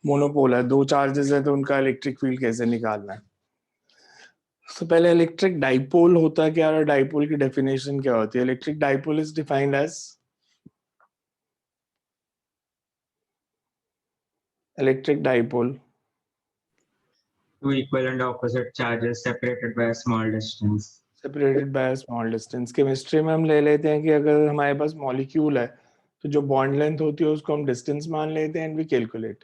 Monopole है, दो charges है तो उनका इलेक्ट्रिक फील्ड कैसे निकालना है। तो पहले इलेक्ट्रिक डाइपोल होता है क्या और डाइपोल की डेफिनेशन क्या होती है। Electric dipole is defined as electric dipole Two equal and opposite charges separated by a small distance. Separated by small distance. Chemistry में हम ले लेते हैं कि अगर हमारे पास मॉलिक्यूल है तो जो बॉन्ड लेंथ होती है उसको हम डिस्टेंस मान लेते हैं and we calculate.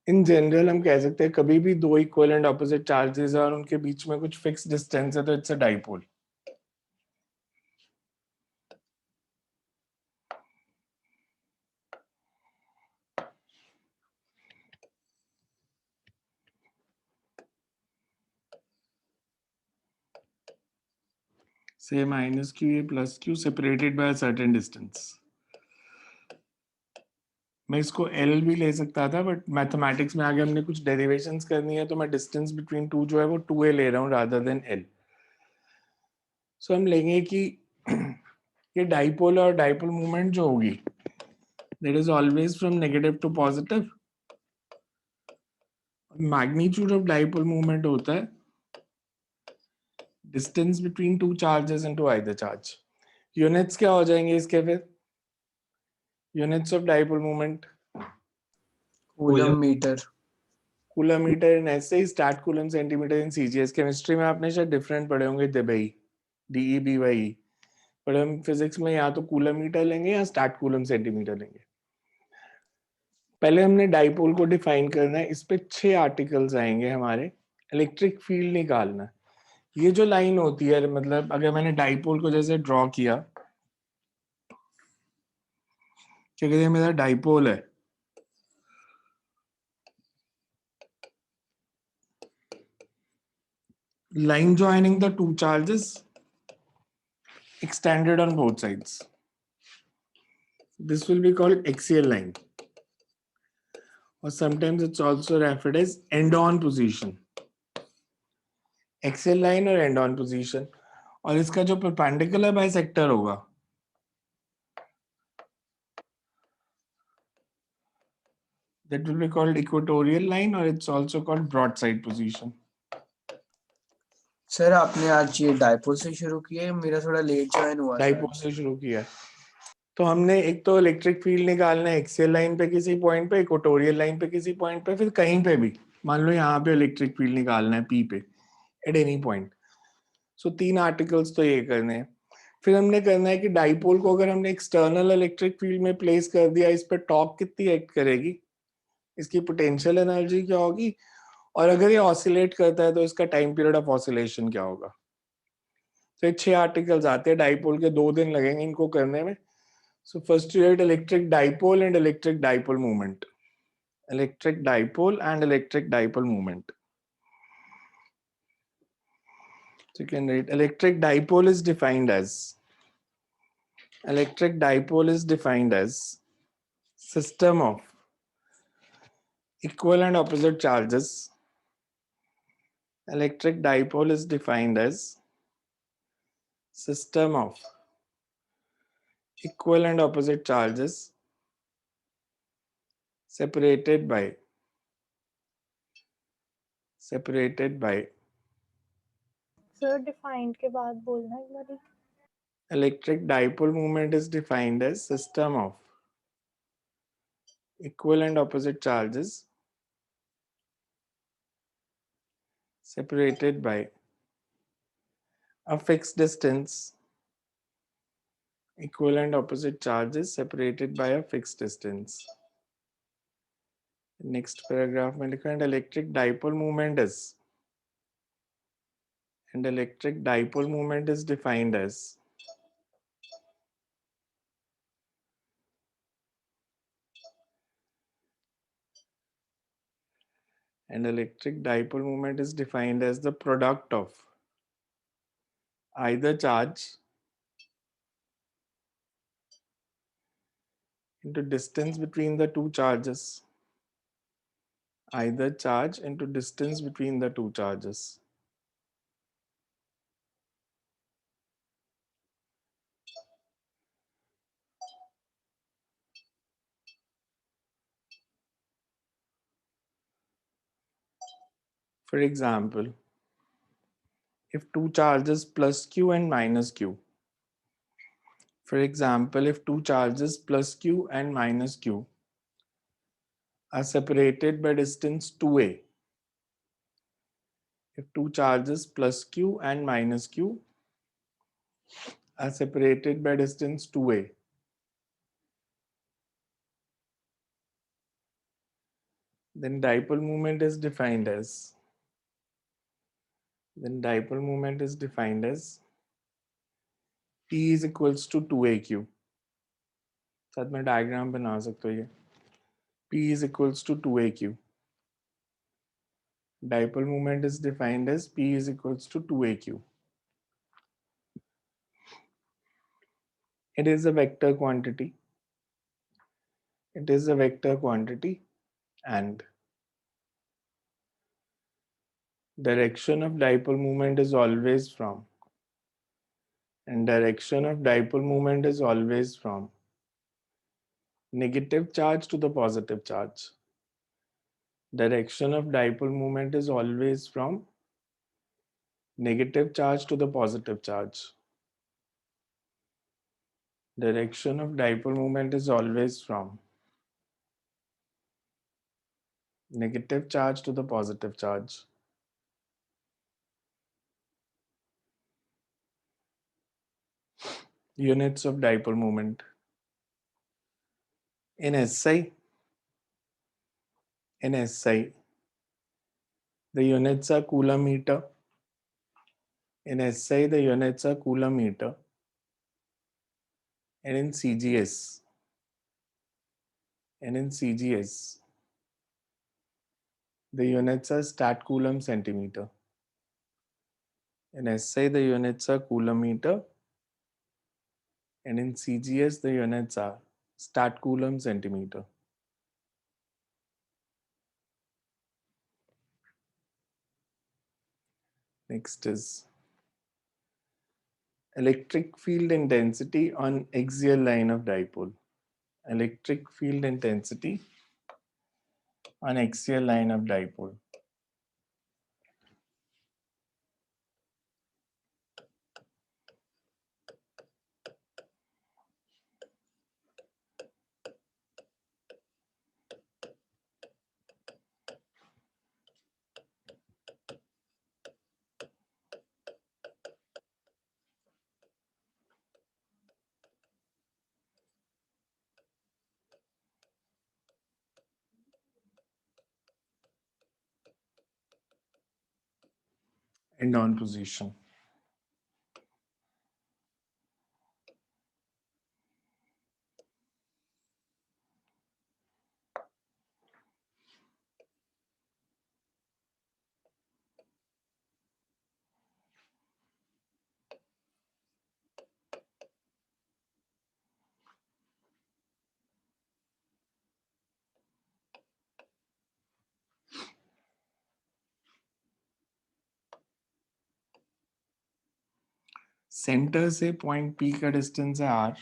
In general हम कह सकते हैं कभी भी दो इक्वल एंड ऑपोजिट चार्जेस है और उनके बीच में कुछ फिक्स डिस्टेंस है तो it's a dipole. say minus qa plus q separated by a certain distance। मैं इसको L भी ले सकता था बट मैथमेटिक्स में आगे हमने कुछ डेरिवेशंस करनी है तो मैं डिस्टेंस बिटवीन टू जो है वो 2a ले रहा हूँ रादर देन L। सो हम लेंगे कि ये डाइपोल और डाइपोल मूवमेंट जो होगी that is always from negative to positive. Magnitude of dipole movement होता है distance between two charges into either charge. Units क्या हो जाएंगे इसके फिर, units of dipole movement coulomb metre. Coulomb metre in ऐसे ही stat coulomb centimetre in CGS. Chemistry में आपने शायद डिफरेंट पढ़े होंगे DBE DEBY, पर हम फिजिक्स में या तो कूलम मीटर लेंगे या स्टैट कूलम सेंटीमीटर लेंगे। पहले हमने डाइपोल को डिफाइन करना है, इस पे 6 आर्टिकल्स आएंगे हमारे। इलेक्ट्रिक फील्ड निकालना, ये जो लाइन होती है मतलब अगर मैंने डाइपोल को जैसे ड्रॉ किया कि अगर ये मेरा डाइपोल है line joining the two charges extended on both sides. This will be called axial line, or sometimes it's also referred as end-on position. Axial line और end-on position, और इसका जो perpendicular bisector होगा that will be called equatorial line, or it's also called broadside position. Sir आपने आज ये dipole से शुरू किया है, मेरा थोड़ा लेट ज्वाइन हुआ डाइपोल से शुरू किया है। तो हमने एक तो इलेक्ट्रिक फील्ड निकालना है एक्सियल लाइन पे किसी पॉइंट पे, इक्वेटोरियल लाइन पे किसी पॉइंट पे, फिर कहीं पे भी मान लो यहाँ पे इलेक्ट्रिक फील्ड निकालना है पी पे एट एनी पॉइंट। सो 3 आर्टिकल्स तो ये करने हैं। फिर हमने करना है कि डाइपोल को अगर हमने एक्सटर्नल इलेक्ट्रिक फील्ड में प्लेस कर दिया, इस पर टॉर्क कितनी एक्ट करेगी, इसकी पोटेंशियल एनर्जी क्या होगी, और अगर ये ऑसिलेट करता है तो इसका टाइम पीरियड ऑफ ऑसिलेशन क्या होगा। तो 6 आर्टिकल्स आते हैं, डाइपोल के 2 दिन लगेंगे इनको करने में। So first you write electric dipole and electric dipole moment. Electric dipole and electric dipole moment. So you can write electric dipole is defined as system of equal and opposite charges. Electric dipole is defined as system of equal and opposite charges separated by sir defined के बाद बोलना एक बारी। electric dipole moment is defined as system of equal and opposite charges separated by a fixed distance, equal and opposite charges separated by a fixed distance. Next paragraph में लिखा है electric dipole moment is, and electric dipole moment is defined as the product of either charge into distance between the two charges, either charge into distance between the two charges. For example, if two charges plus q and minus q, for example, if two charges plus q and minus q are separated by distance 2a, if two charges plus q and minus q are separated by distance 2a, then dipole moment is defined as P is equals to 2aq. साथ में diagram बना सकते हो ये. P is equals to 2aq. Dipole moment is defined as P is equals to 2aq. It is a vector quantity. It is a vector quantity and direction of dipole moment is always from negative charge to the positive charge. Direction of dipole moment is always from negative charge to the positive charge. Direction of dipole moment is always from negative charge to the positive charge. Units of dipole moment. In SI, the units are coulomb meter. In SI, the units are coulomb meter. And in CGS, the units are stat coulomb centimeter. In SI, the units are coulomb meter. And in CGS, the units are stat coulomb centimeter. Next is electric field intensity on axial line of dipole. Electric field intensity on axial line of dipole. End on position. Centre से point P का distance है R.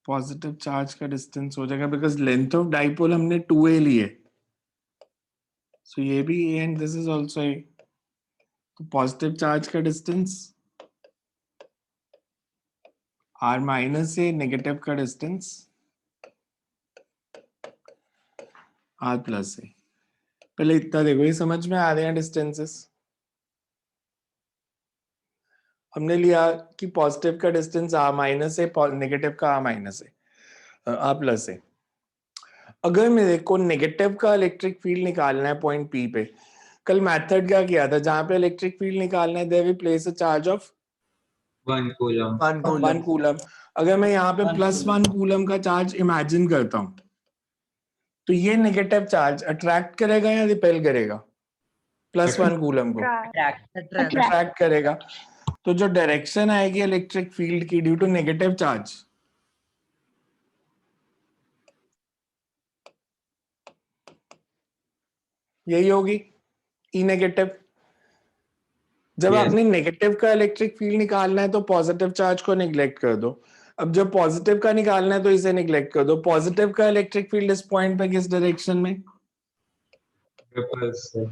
Positive charge का distance हो जाएगा because length of dipole हमने 2a लिए. सो ये भी a and this is also a. तो पॉजिटिव चार्ज का distance R minus a, negative का डिस्टेंस R प्लस a. पहले इतना देखो, ये समझ में आ रहे हैं डिस्टेंसेस. हमने लिया कि पॉजिटिव का डिस्टेंस R माइनस है, नेगेटिव का R माइनस है, R प्लस है. अगर मेरे को नेगेटिव का इलेक्ट्रिक फील्ड निकालना है पॉइंट P पे, कल मेथड क्या किया था, जहां पे इलेक्ट्रिक फील्ड निकालना है there we place a charge of 1 coulomb. 1 coulomb. अगर मैं यहाँ पे +1 कूलम का चार्ज इमेजिन करता हूं, तो ये नेगेटिव चार्ज अट्रैक्ट करेगा या रिपेल करेगा? +1 कूलम को अट्रैक्ट करेगा. तो जो डायरेक्शन आएगी इलेक्ट्रिक फील्ड की ड्यू टू नेगेटिव चार्ज, यही होगी ई नेगेटिव. जब Yes. आपने नेगेटिव का इलेक्ट्रिक फील्ड निकालना है तो पॉजिटिव चार्ज को निग्लेक्ट कर दो. अब जब पॉजिटिव का निकालना है तो इसे निग्लेक्ट कर दो. पॉजिटिव का इलेक्ट्रिक फील्ड इस पॉइंट पे किस डायरेक्शन में? repulsive.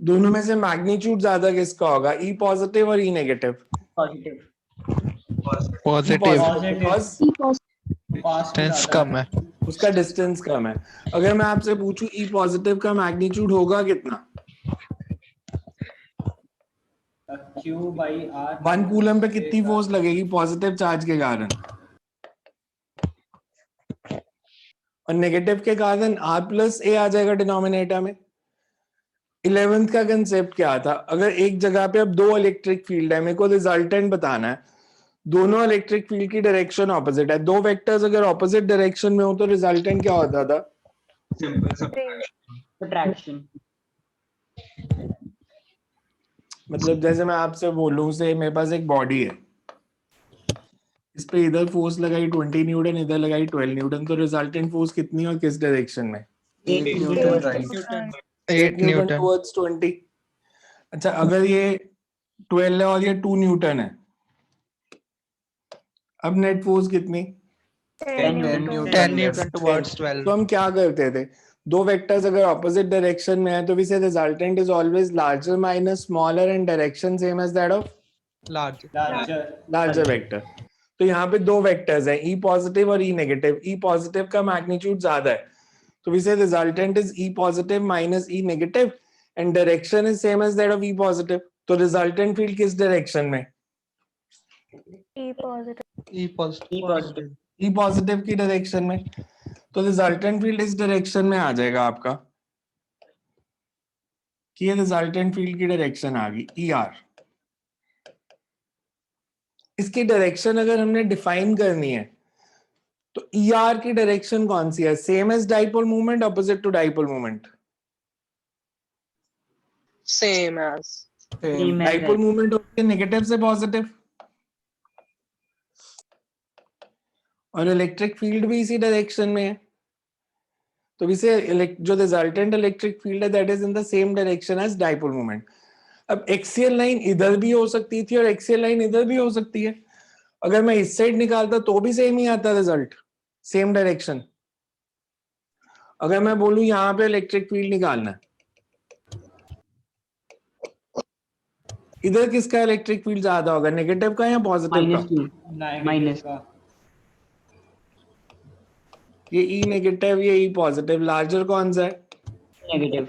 दोनों में से मैग्नीट्यूड ज्यादा किसका होगा? ई पॉजिटिव और E negative? Positive positive because distance कम है. उसका डिस्टेंस कम है. अगर मैं आपसे पूछूं ई पॉजिटिव का मैग्नीट्यूड होगा कितना? Q by are. 1 कूलम पे कितनी फोर्स लगेगी पॉजिटिव चार्ज के कारण? और नेगेटिव के कारण आर प्लस ए आ जाएगा डिनोमिनेटर में. 11th का कंसेप्ट क्या था? अगर एक जगह पे अब दो इलेक्ट्रिक फील्ड है, मेरे को रिजल्टेंट बताना है. दोनों इलेक्ट्रिक फील्ड की डायरेक्शन ऑपोजिट है. दो वेक्टर्स अगर ऑपोजिट डायरेक्शन में हो तो रिजल्टेंट क्या होता था? Simple subtraction. मतलब जैसे मैं आपसे बोलूं से मेरे पास एक बॉडी है, इस पे इधर फोर्स लगाई 20 न्यूटन, इधर लगाई 12 न्यूटन, तो रिजल्टेंट फोर्स कितनी और किस डायरेक्शन में? 8 न्यूटन राइट. 8 न्यूटन. टुवर्ड्स 20. अच्छा, अगर ये 12 है और ये 2 न्यूटन है, अब नेट फोर्स कितनी? 10 न्यूटन. 10 Newton towards 12. तो हम क्या करते थे? दो वेक्टर्स अगर ऑपोजिट डायरेक्शन में है तो we say resultant is always larger minus smaller and direction same as that of larger vector. तो यहाँ पे दो वेक्टर्स हैं, ई पॉजिटिव और ई नेगेटिव. ई पॉजिटिव का मैग्नीट्यूड ज्यादा है, तो we say resultant is E positive minus E negative and direction is same as that of E positive. तो रिजल्टेंट फील्ड किस डायरेक्शन में? E positive. E positive. E positive की direction में. तो रिजल्टेंट फील्ड इस डायरेक्शन में आ जाएगा आपका, कि ये रिजल्टेंट फील्ड की डायरेक्शन आ गई ई आर. इसकी डायरेक्शन अगर हमने डिफाइन करनी है तो ई आर की डायरेक्शन कौन सी है? Same as dipole movement, opposite to dipole movement? Same as. Dipole movement होती है नेगेटिव से पॉजिटिव, और इलेक्ट्रिक फील्ड भी इसी डायरेक्शन में है. तो इसे जो रिजल्टेंट इलेक्ट्रिक फील्ड है that is in the same direction as dipole movement. अब एक्सियल लाइन इधर भी हो सकती थी और एक्सियल लाइन इधर भी हो सकती है. अगर मैं इस साइड निकालता तो भी सेम ही आता रिजल्ट, सेम डायरेक्शन. अगर मैं बोलूं यहां पे इलेक्ट्रिक फील्ड निकालना है, इधर किसका इलेक्ट्रिक फील्ड ज्यादा होगा, नेगेटिव का या पॉजिटिव का? माइनस का. ये ई नेगेटिव, ये ई पॉजिटिव, लार्जर कौन सा है? नेगेटिव.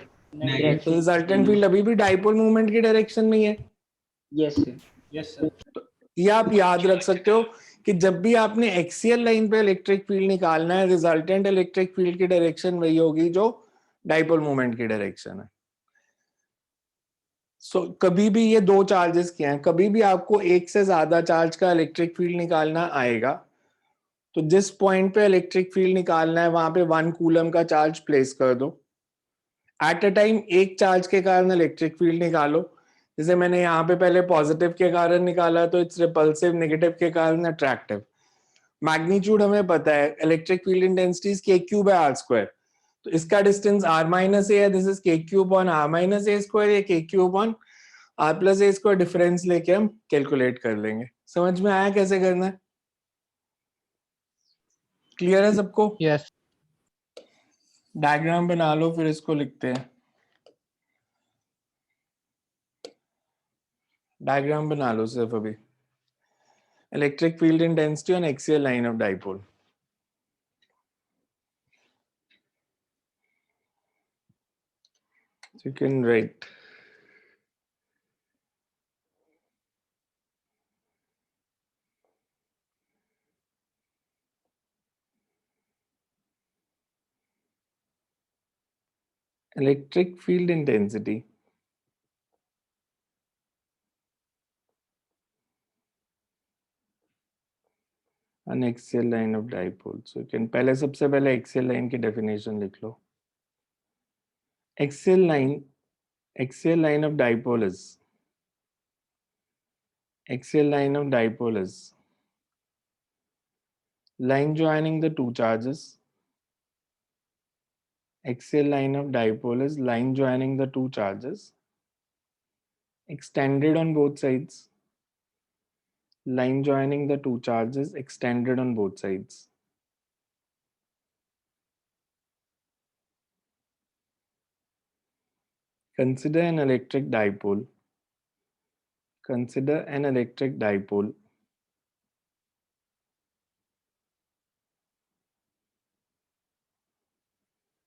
तो रिजल्टेंट फील्ड अभी भी डाइपोल मूवमेंट की डायरेक्शन में ही है. Yes sir. ये आप याद रख सकते हो कि जब भी आपने एक्सियल लाइन पे इलेक्ट्रिक फील्ड निकालना है, रिजल्टेंट इलेक्ट्रिक फील्ड की डायरेक्शन वही होगी जो डाइपोल मूवमेंट की डायरेक्शन है. सो कभी भी ये दो चार्जेस क्या हैं, कभी भी आपको एक से ज्यादा चार्ज का इलेक्ट्रिक फील्ड निकालना आएगा तो जिस पॉइंट पे इलेक्ट्रिक फील्ड निकालना है वहां पे 1 कूलम का चार्ज प्लेस कर दो. एट अ टाइम एक चार्ज के कारण इलेक्ट्रिक फील्ड निकालो. जैसे मैंने यहाँ पे पहले पॉजिटिव के कारण निकाला तो इट्स रिपल्सिव, नेगेटिव के कारण अट्रैक्टिव. मैग्नीट्यूड हमें पता है, electric field intensity is K cube by R square. तो इसका डिस्टेंस आर माइनस ए है, this is K cube on R minus A square, ये K cube on R plus A square. Difference लेके हम calculate कर लेंगे. समझ में आया कैसे करना है? क्लियर है सबको? यस. डायग्राम बना लो फिर इसको लिखते हैं. डायग्राम बना लो सिर्फ अभी. Electric field intensity on axial line of dipole. So you can write electric field intensity on axial line of dipole. So you can पहले सबसे पहले axial line की definition लिख लो. Axial line of dipole is line joining the two charges. Axial line of dipole is line joining the two charges extended on both sides. line joining the two charges extended on both sides. Consider an electric dipole. Consider an electric dipole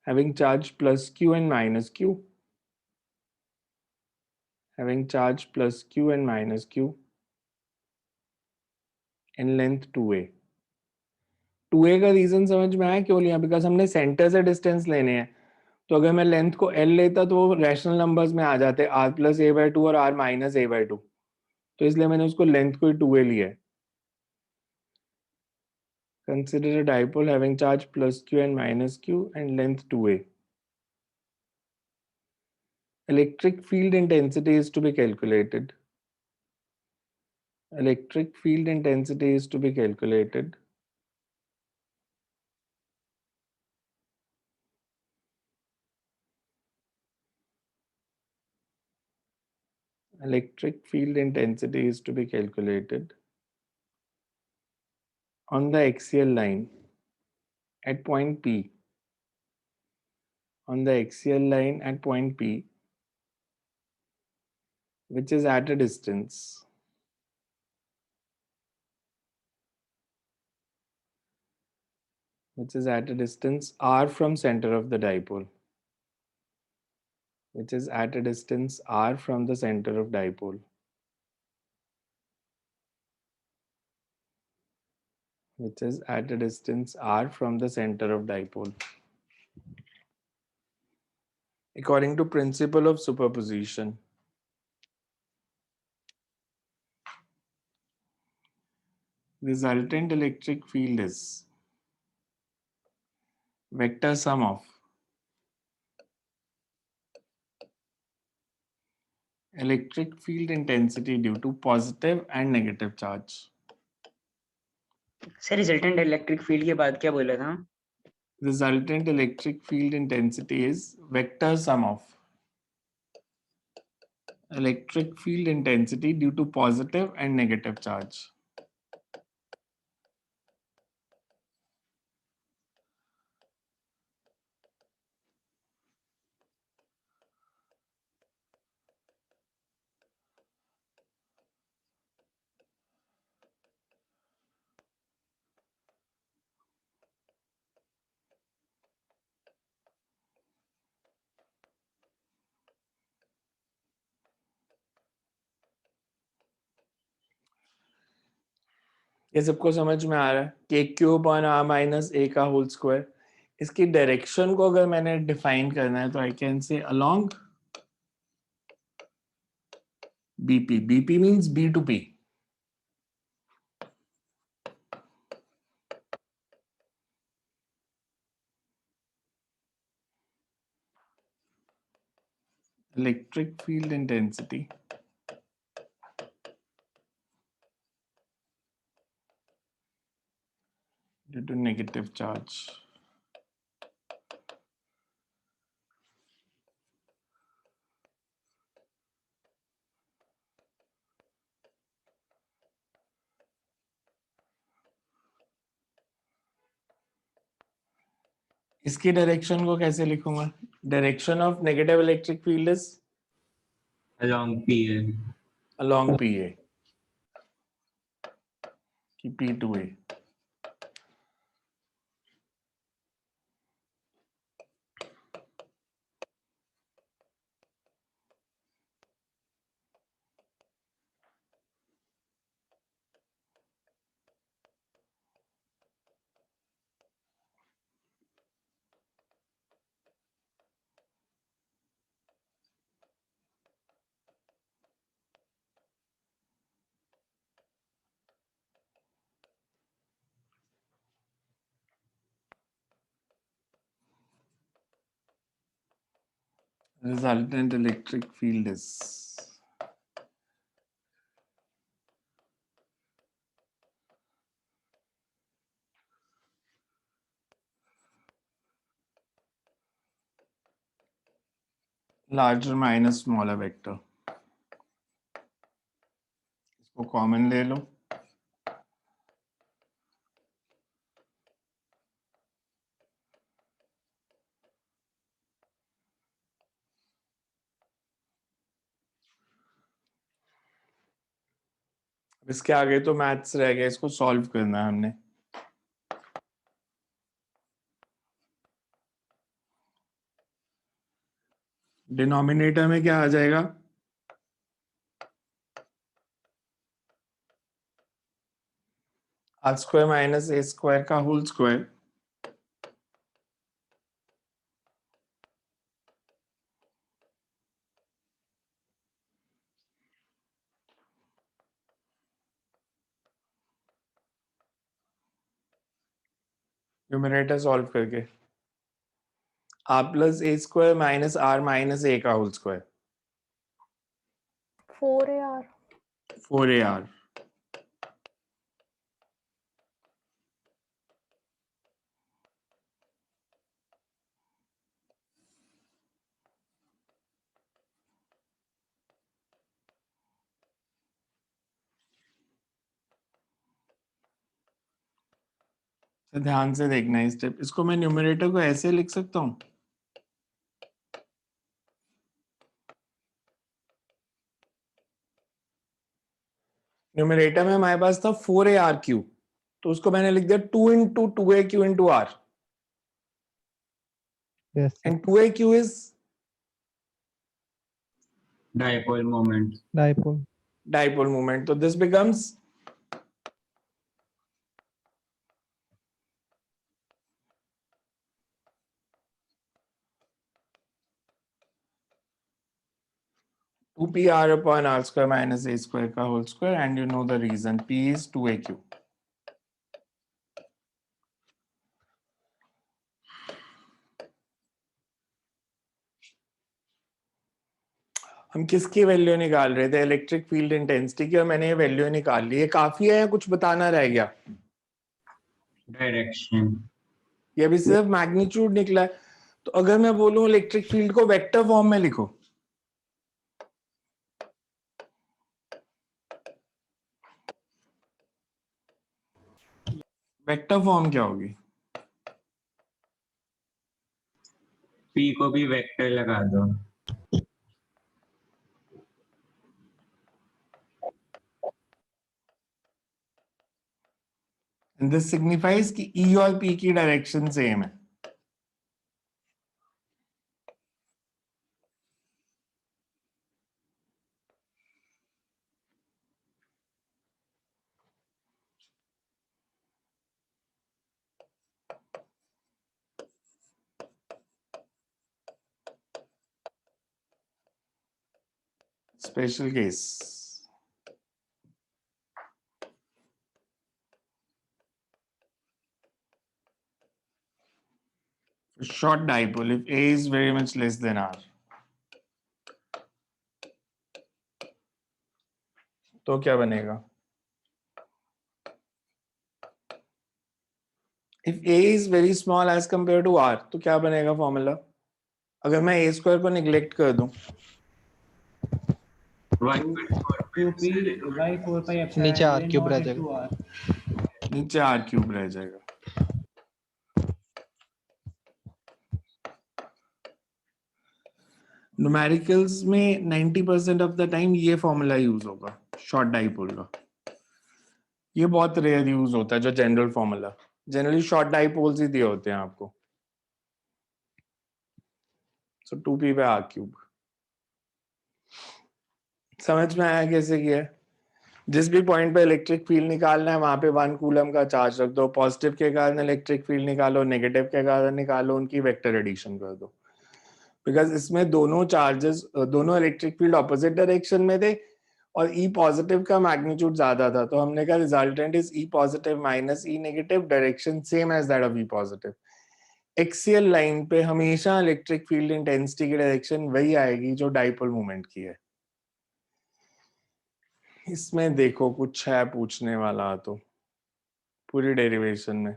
having charge plus q and minus q. Having charge plus q and minus q in length 2a. 2a का reason समझ में आया क्यों लिया? Because हमने centre से distance लेने हैं, तो अगर मैं लेंथ को l लेता तो वो रैशनल नंबर्स में आ जाते r प्लस a बाई 2 और r माइनस a बाई 2, तो इसलिए मैंने उसको लेंथ को ही 2a लिया है. Consider a dipole having charge plus q and minus q and length 2a. Electric field intensity is to be calculated. Electric field intensity is to be calculated. Electric field intensity is to be calculated on the axial line at point P. On the axial line at point P, which is at a distance r from center of the dipole. Which is at a distance r from the center of dipole. Which is at a distance r from the center of dipole. According to principle of superposition, resultant electric field is vector sum of electric field intensity due to positive and negative charge. Sir resultant electric field के बाद क्या बोला था? Resultant electric field intensity is vector sum of electric field intensity due to positive and negative charge. ये सबको समझ में आ रहा है? के cube on r minus A का होल स्क्वायर. इसकी डायरेक्शन को अगर मैंने डिफाइन करना है तो I can say along B P. B P means B to P. Electric field intensity due to negative charge. इसकी डायरेक्शन को कैसे लिखूंगा? Direction of negative electric field is along PA. along PA की P2A. Resultant electric field is larger minus smaller vector. इसको common ले लो. इसके आगे तो मैथ्स रह गया, इसको सॉल्व करना है हमने। डिनोमिनेटर में क्या आ जाएगा? R square minus A square का होल स्क्वायर न्यूमरेटर सॉल्व करके R plus A square minus R minus A का होल स्क्वायर 4AR 4AR। तो ध्यान से देखना है स्टेप। इसको मैं न्यूमरेटर को ऐसे लिख सकता हूं, न्यूमरेटर में हमारे पास था 4AR क्यूब, तो उसको मैंने लिख दिया 2 into 2AQ into R, Yes, sir. and 2AQ is Dipole moment. Dipole. dipole moment. So this becomes two P R upon R square minus A square का whole square, and you know the reason P is 2AQ. हम किसकी value निकाल रहे थे? Electric field intensity की, और मैंने ये वैल्यू निकाल ली। ये काफी है या कुछ बताना रह गया? Direction. ये अभी सिर्फ मैग्नीट्यूड निकला है। तो अगर मैं बोलूं इलेक्ट्रिक फील्ड को वेक्टर फॉर्म में लिखो, वेक्टर फॉर्म क्या होगी? P को भी वेक्टर लगा दो। And this signifies कि E और P की डायरेक्शन सेम है। Special case. Short dipole, if A is very much less than R, तो क्या बनेगा? If A is very small as compared to R, तो क्या बनेगा फॉर्मूला? अगर मैं A स्क्वायर को निग्लेक्ट कर दूं, 1/4 नीचे R क्यूब रह जाएगा। नीचे R क्यूब रह जाएगा। न्यूमेरिकल्स में 90% ऑफ द टाइम ये फॉर्मूला यूज होगा शॉर्ट डाइपोल का। ये बहुत रेयर यूज होता है जो general formula. Generally short dipoles ही दिए होते हैं आपको। So 2p by r cube. समझ में आया कैसे किया है? जिस भी पॉइंट पे इलेक्ट्रिक फील्ड निकालना है वहां पे 1 कूलम का चार्ज रख दो, पॉजिटिव के कारण इलेक्ट्रिक फील्ड निकालो, नेगेटिव के कारण निकालो, उनकी वेक्टर एडिशन कर दो। बिकॉज इसमें दोनों चार्जेस, दोनों इलेक्ट्रिक फील्ड ऑपोजिट डायरेक्शन में थे और ई पॉजिटिव का मैग्नीट्यूड ज्यादा था, तो हमने कहा resultant is E positive minus E negative, direction same as that of E positive. Axial line पे हमेशा इलेक्ट्रिक फील्ड इंटेंसिटी की डायरेक्शन वही आएगी जो डाइपोल मोमेंट की है। इसमें देखो कुछ है पूछने वाला तो पूरी डेरिवेशन में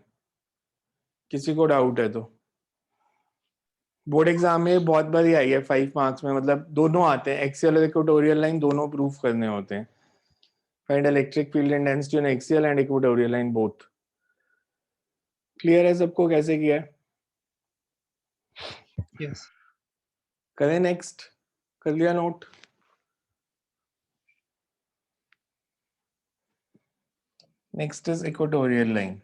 किसी को डाउट है तो बोर्ड एग्जाम में बहुत बार ही आई है 5 मार्क्स में, मतलब दोनों आते हैं, एक्सियल और इक्वेटोरियल लाइन दोनों प्रूफ करने होते हैं। Find electric field intensity on axial and equatorial line both. Clear है सबको कैसे किया है? Yes. करें नेक्स्ट? कर लिया note? Next is equatorial line.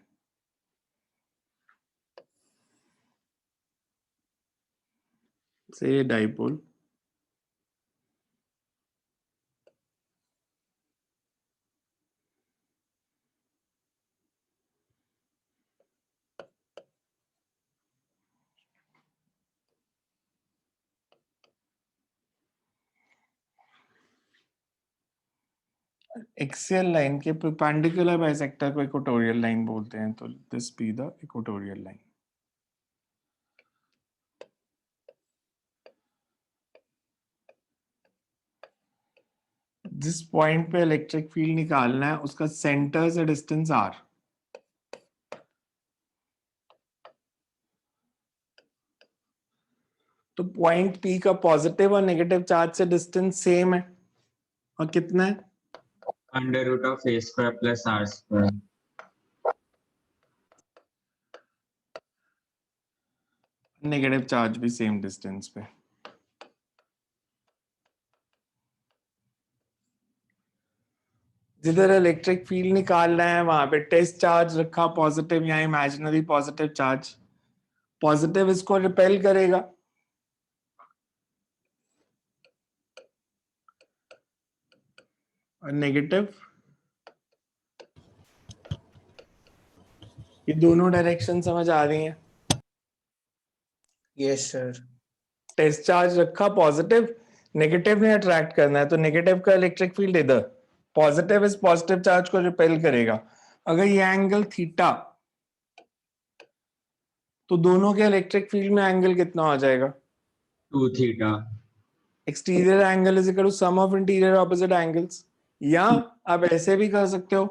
Say dipole. Axial line के परपेंडिकुलर बाइसेक्टर को इक्वेटोरियल लाइन बोलते हैं, तो this be the equatorial line. जिस पॉइंट पे इलेक्ट्रिक फील्ड निकालना है उसका सेंटर से डिस्टेंस r. तो पॉइंट P का पॉजिटिव और नेगेटिव चार्ज से डिस्टेंस सेम है, और कितना है? Under root of a square plus r square. Negative charge भी सेम डिस्टेंस पे. जिधर इलेक्ट्रिक फील्ड निकालना है वहां पे टेस्ट चार्ज रखा पॉजिटिव या इमेजिनरी पॉजिटिव चार्ज. पॉजिटिव इसको रिपेल करेगा, और नेगेटिव ये दोनों डायरेक्शन समझ आ रही हैं. Yes sir. टेस्ट चार्ज रखा पॉजिटिव, नेगेटिव ने अट्रैक्ट करना है, तो नेगेटिव का इलेक्ट्रिक फील्ड इधर, पॉजिटिव इस पॉजिटिव चार्ज को रिपेल करेगा. अगर ये एंगल थीटा, तो दोनों के इलेक्ट्रिक फील्ड में एंगल कितना हो जाएगा? 2 theta. Exterior angle is equal to sum of interior opposite angles. या आप ऐसे भी कर सकते हो,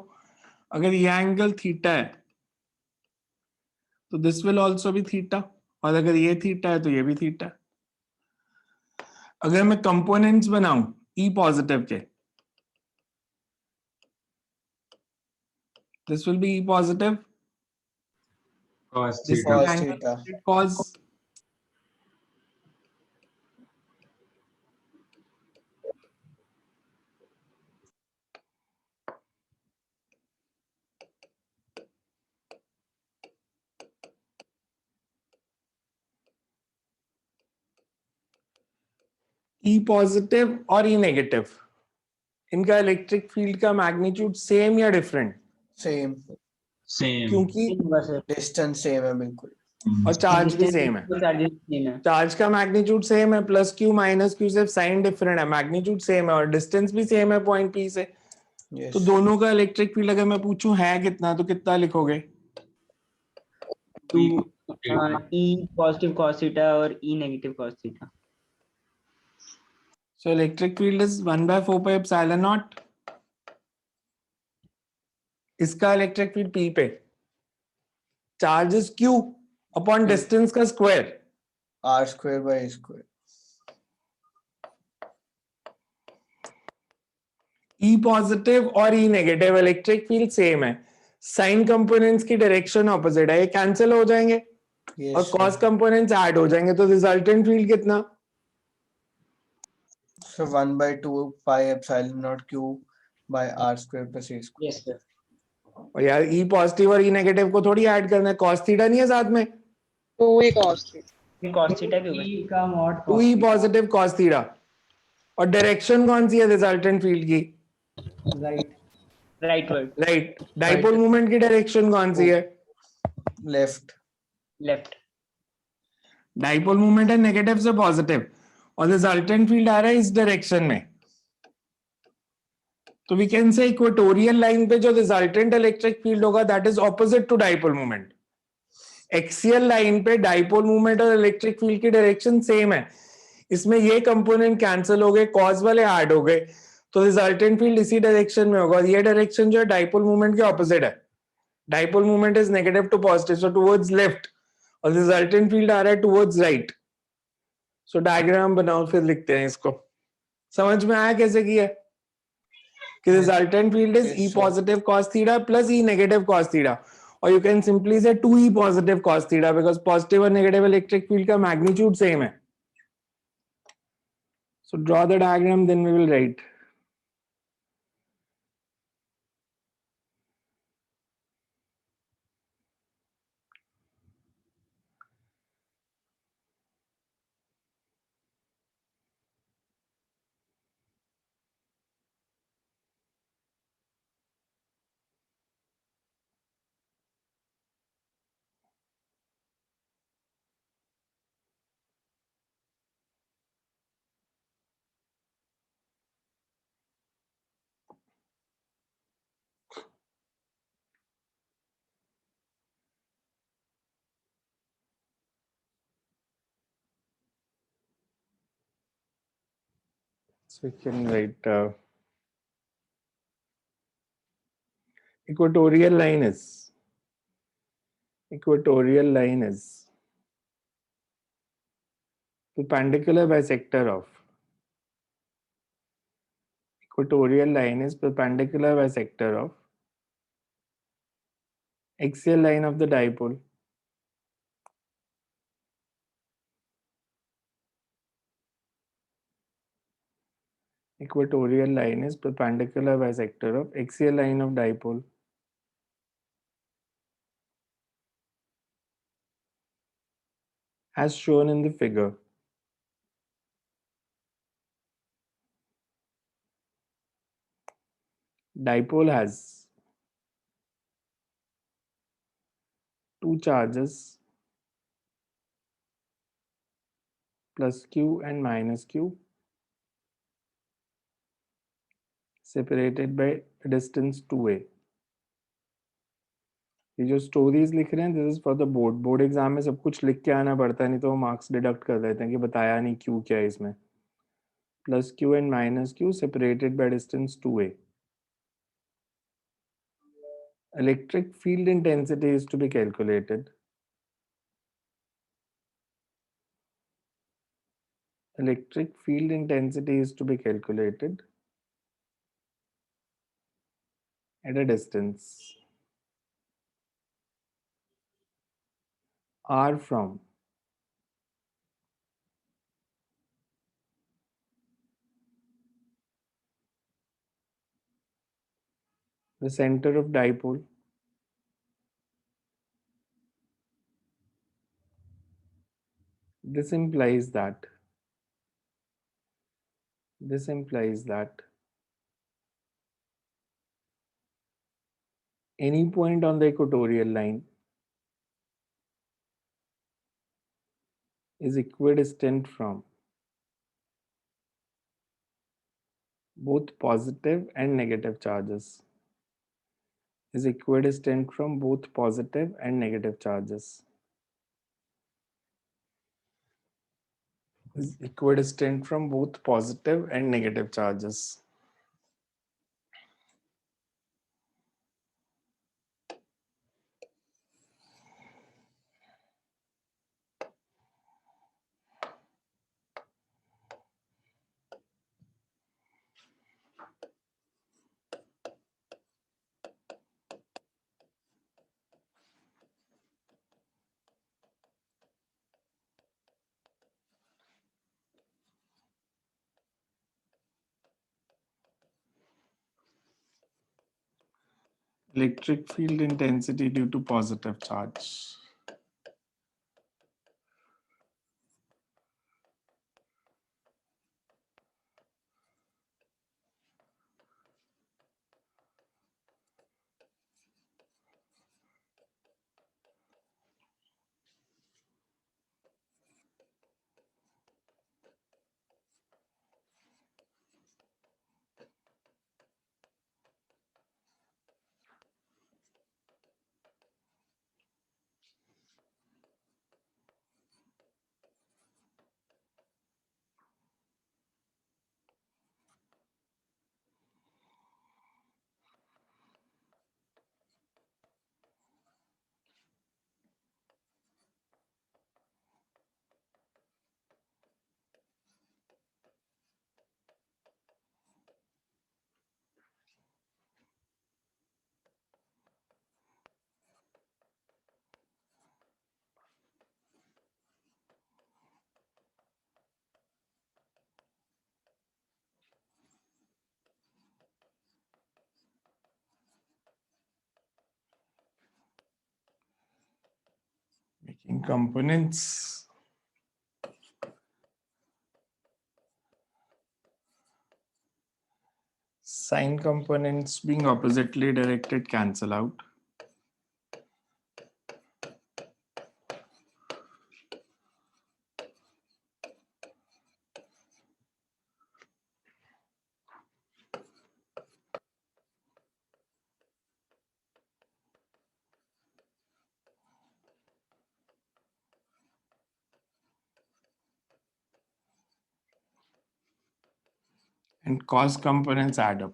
अगर ये एंगल थीटा है तो this will also be theta, और अगर ये थीटा है तो ये भी थीटा. अगर मैं कंपोनेंट्स बनाऊं ई पॉजिटिव के, this will be E positive, Cos this theta. Cos angle theta. it cause. E positive और ई नेगेटिव, इनका इलेक्ट्रिक फील्ड का मैग्नीट्यूड सेम या डिफरेंट? सेम. Same. क्योंकि डिस्टेंस सेम है बिल्कुल. और चार्ज भी सेम है. चार्जेस सेम है. चार्ज का मैग्नीट्यूड सेम है, प्लस क्यू माइनस क्यू, सिर्फ साइन डिफरेंट है, मैग्नीट्यूड सेम है और डिस्टेंस भी सेम है पॉइंट पी से. यस. तो दोनों का इलेक्ट्रिक फील्ड अगर मैं पूछूं है कितना, तो कितना लिखोगे? Two E positive cos theta और E negative cos theta. So electric field is 1/4 pi epsilon naught. इसका इलेक्ट्रिक फील्ड पी पे, charge is Q upon distance का square. r square by a square. E positive और E negative electric field same है, sine components की direction opposite है, ये cancel हो जाएंगे Yes, और sir. कॉस कंपोनेंट्स ऐड हो जाएंगे, तो रिजल्टेंट फील्ड कितना? So 1/2 pi epsilon naught q by r square plus a square. Yes sir. और यार ई पॉजिटिव और ई नेगेटिव को थोड़ी ऐड करना है, कॉस थीटा नहीं है साथ में, 2 cos theta. ये cos थीटा क्यों है? 2 ई पॉजिटिव कॉस थीटा. और डायरेक्शन कौन सी है रिजल्टेंट फील्ड की? राइटवर्ड. राइट. डाइपोल मोमेंट की डायरेक्शन कौन सी है? Left. लेफ्ट. डाइपोल मोमेंट है नेगेटिव से पॉजिटिव, और रिजल्टेंट फील्ड आ रहा है इस डायरेक्शन में. तो we can say equatorial line पे जो रिजल्टेंट इलेक्ट्रिक फील्ड होगा that is opposite to dipole moment. Axial line पे डाइपोल मोमेंट और इलेक्ट्रिक फील्ड की डायरेक्शन सेम है, इसमें ये कंपोनेंट कैंसिल हो गए, कॉस वाले ऐड हो गए, तो रिजल्टेंट फील्ड इसी डायरेक्शन में होगा, और ये डायरेक्शन जो है डाइपोल मोमेंट के ऑपोजिट है. Dipole moment is negative to positive, so towards left, और रिजल्टेंट फील्ड आ रहा है टुवर्ड्स राइट. सो डायग्राम बनाओ फिर लिखते हैं इसको. समझ में आया कैसे किया कि resultant field is E positive cos theta plus E negative cos theta, और you can simply say 2e positive cos theta because positive और नेगेटिव इलेक्ट्रिक फील्ड का मैग्नीट्यूड सेम है. So draw the diagram then we will write. So we can write equatorial line is perpendicular bisector of axial line of the dipole as shown in the figure. Dipole has two charges plus q and minus q separated by a distance 2a. ये जो stories लिख रहे हैं this is for the board exam में सब कुछ लिख के आना पड़ता है, नहीं तो वो मार्क्स डिडक्ट कर देते हैं कि बताया नहीं क्यू क्या है इसमें. Plus Q and minus Q separated by distance 2a. Electric field intensity is to be calculated. Electric field intensity is to be calculated at a distance r from the center of dipole this implies that any point on the equatorial line is equidistant from both positive and negative charges. Is equidistant from both positive and negative charges. Is equidistant from both positive and negative charges. Electric field intensity due to positive charge. Making components. Sign components being oppositely directed cancel out. and cos components add up.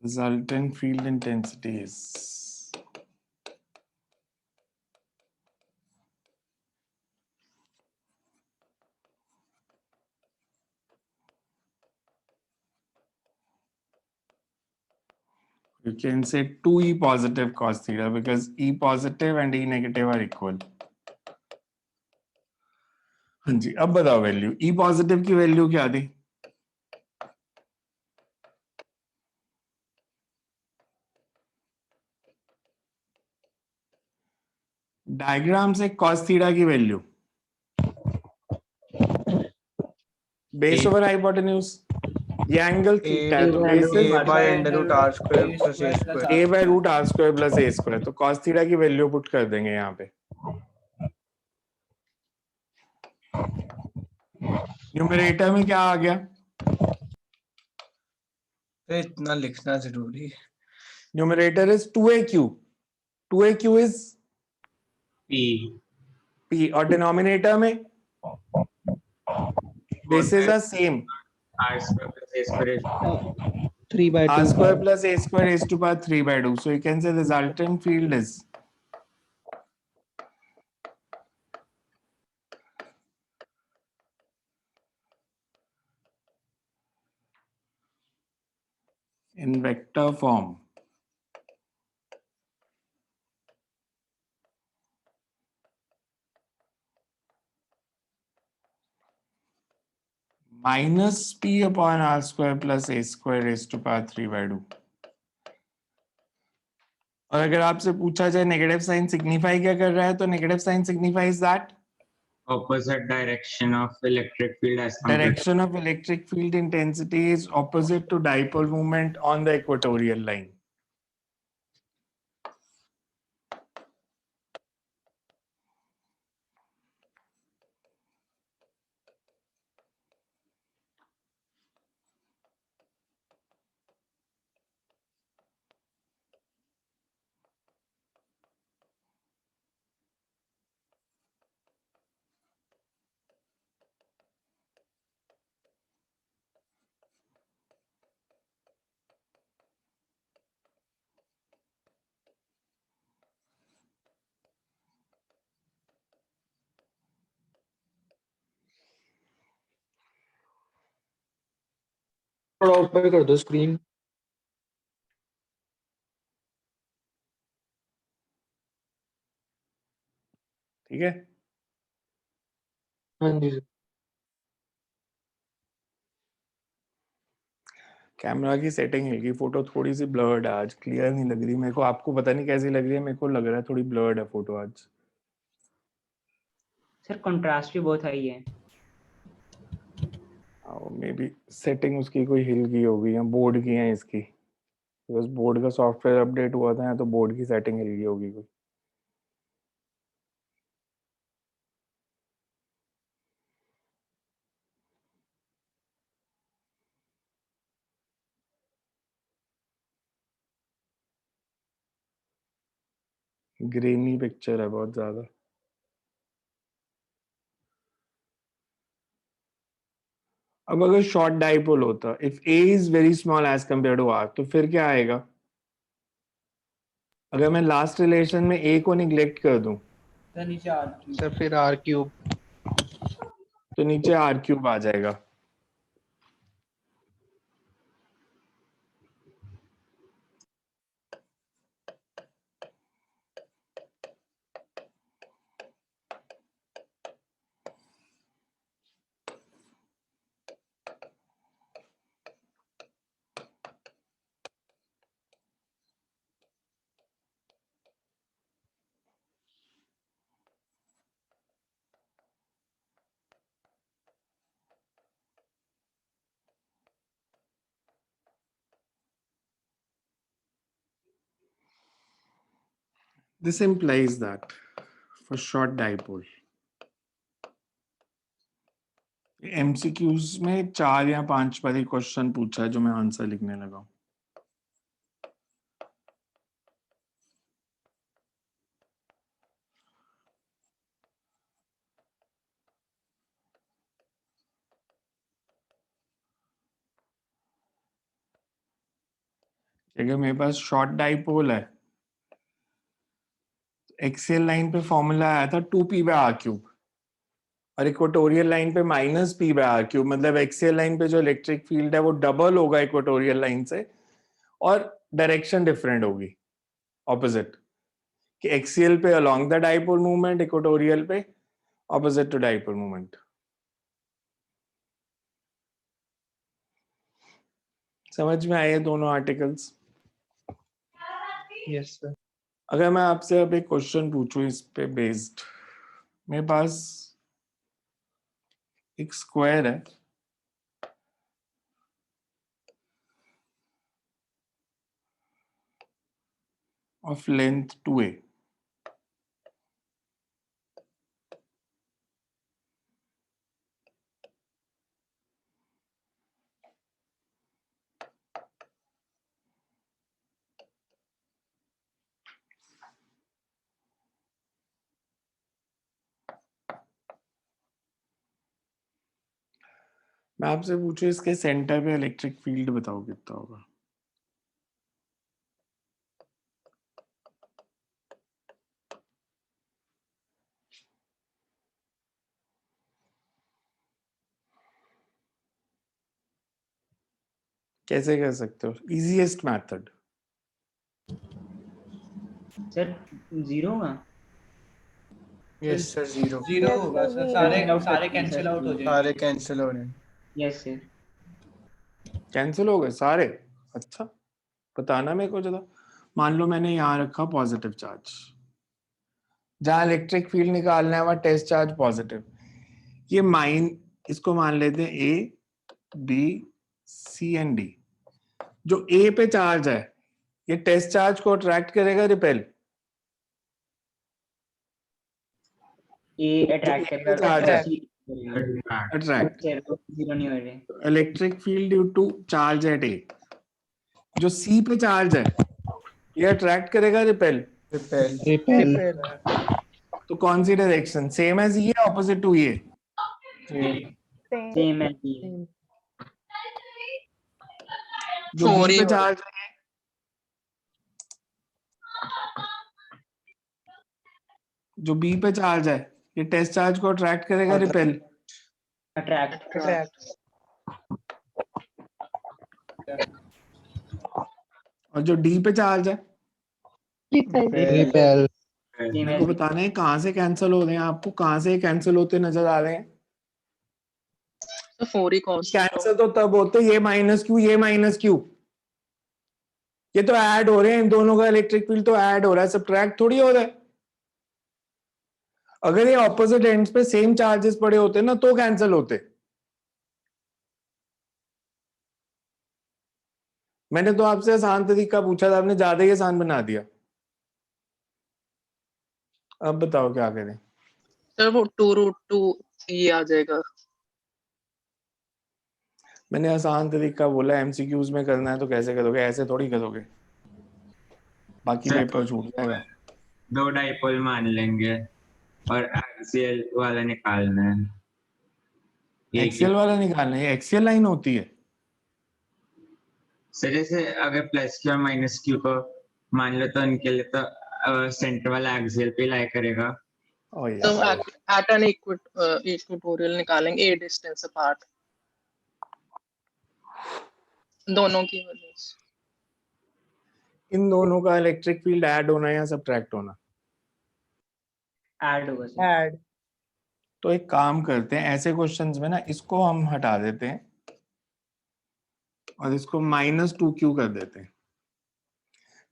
Resultant field intensity is you can say 2e positive cos theta because e positive and e negative are equal. हाँ जी, अब बताओ value e positive की value क्या थी? Diagram से cos theta की value base over hypotenuse, ये angle theta है तो base a by under root r square plus a square. a by root r square plus a square, तो cos theta की वैल्यू पुट कर देंगे यहाँ पे. न्यूमरेटर में क्या आ गया? तो इतना लिखना जरूरी है. Numerator is 2aq. 2aq is P. p और डिनोमिनेटर में basis are same. R square plus A square is 3 by 2. r square plus a square raised to power 3 by 2. So you can say the resultant field is in vector form. Minus p upon r square plus a square raised to power 3 by 2. और अगर आपसे पूछा जाए negative sign signify क्या कर रहा है, तो negative sign signifies that opposite direction of electric field as compared direction of electric field intensity is opposite to dipole moment on the equatorial line. थोड़ा ऊपर कर दो स्क्रीन. ठीक है, हाँ जी. कैमरा की सेटिंग है कि फोटो थोड़ी सी ब्लर्ड है आज, क्लियर नहीं लग रही मेरे को. आपको पता नहीं कैसी लग रही है, मेरे को लग रहा है थोड़ी ब्लर्ड है फोटो आज. सर कंट्रास्ट भी बहुत हाई है. मे बी सेटिंग उसकी कोई हिल गई होगी या बोर्ड की है इसकी, बिकॉज बोर्ड का सॉफ्टवेयर अपडेट हुआ था तो बोर्ड की सेटिंग हिल गई होगी कोई. ग्रेनी पिक्चर है बहुत ज्यादा. अब अगर शॉर्ट डाइपोल होता, if a is very small as compare to r, तो फिर क्या आएगा? अगर मैं लास्ट रिलेशन में a को निग्लेक्ट कर दूं सर फिर r क्यूब. तो नीचे r क्यूब आ जाएगा. This implies that for short dipole, MCQs में 4 या 5 बार एक क्वेश्चन पूछा है जो मैं आंसर लिखने लगा हूं। अगर मेरे पास शॉर्ट डाइपोल है, एक्सियल लाइन पे फॉर्मूला आया था 2p/r³ और इक्वेटोरियल लाइन पे -p/r³, मतलब एक्सियल लाइन पे जो इलेक्ट्रिक फील्ड है वो डबल होगा इक्वेटोरियल लाइन से और डायरेक्शन डिफरेंट होगी, ऑपोजिट, कि एक्सियल पे along the dipole movement, equatorial पे ऑपोजिट टू डाइपोल मूवमेंट। समझ में आए दोनों आर्टिकल्स? Yes sir. अगर मैं आपसे अब एक क्वेश्चन पूछूं इस पे बेस्ड, मेरे पास एक स्क्वायर है ऑफ लेंथ 2a, मैं आपसे पूछूं इसके सेंटर पे इलेक्ट्रिक फील्ड बताओ कितना होगा? कैसे कर सकते हो? Easiest method. सर 0 होगा। यस सर, 0 जीरो Yes, होगा sir, सर, zero. सारे Cancel out सारे करते हैं, कैंसिल sir, आउट हो zero. जाएंगे। सारे कैंसिल हो रहे हैं। Yes sir. कैंसिल हो गए सारे? अच्छा, बताना मेरे को जरा। मान लो मैंने यहाँ रखा पॉजिटिव चार्ज, जहां इलेक्ट्रिक फील्ड निकालना है वहां टेस्ट चार्ज पॉजिटिव, ये इसको मान लेते हैं A, B, C and D. जो ए पे चार्ज है ये टेस्ट चार्ज को अट्रैक्ट करेगा, रिपेल? ए अट्रैक्ट करेगा, चार्ज है Attract. अट्रैक्ट। 0 नहीं हो रहे। Electric field due to charge at A, जो सी पे चार्ज है ये अट्रैक्ट करेगा, रिपेल? रिपेल। रिपेल। तो कौन सी डायरेक्शन? सेम एज ये, ऑपोजिट टू ये? Same. सेम है ये। जो बी Sorry. पे चार्ज है, जो बी पे चार्ज है ये टेस्ट चार्ज को अट्रैक्ट करेगा, रिपेल? अट्रैक्ट। और जो डी पे चार्ज है रिपेल। सेम मेरे को बताना है कहां से कैंसिल हो रहे हैं, आपको कहां से कैंसिल होते नजर आ रहे हैं? So 4 cos. कैंसिल तो तब होते ये माइनस क्यू, ये माइनस क्यू, ये तो ऐड हो रहे हैं, इन दोनों का इलेक्ट्रिक फील्ड तो ऐड हो रहा है, सब्ट्रैक्ट थोड़ी हो रहा है। अगर ये ऑपोजिट एंड्स पे सेम चार्जेस पड़े होते ना तो कैंसिल होते। मैंने तो आपसे आसान तरीका पूछा था, आपने ज्यादा ही आसान बना दिया। अब बताओ क्या करें? सर वो 2√2 ये आ जाएगा। मैंने आसान तरीका बोला, एमसीक्यूज में करना है तो कैसे करोगे? ऐसे थोड़ी करोगे, बाकी सर, पेपर छूट जाएगा। 2 डाइपोल मान लेंगे और एक्सियल वाला निकालना है। ये एक्सियल वाला निकालना है, एक्सियल लाइन होती है। सर जैसे अगर प्लस क्यू और माइनस क्यू को मान लो तो उनके लिए तो सेंटर वाला एक्सियल पे लाई करेगा। Oh, yeah. तो at an equatorial निकालेंगे a distance apart दोनों की वजह से। इन दोनों का इलेक्ट्रिक फील्ड ऐड होना या सब्ट्रैक्ट होना? ऐड होगा सर। ऐड। तो एक काम करते हैं, ऐसे क्वेश्चंस में ना इसको हम हटा देते हैं और इसको -2q कर देते हैं।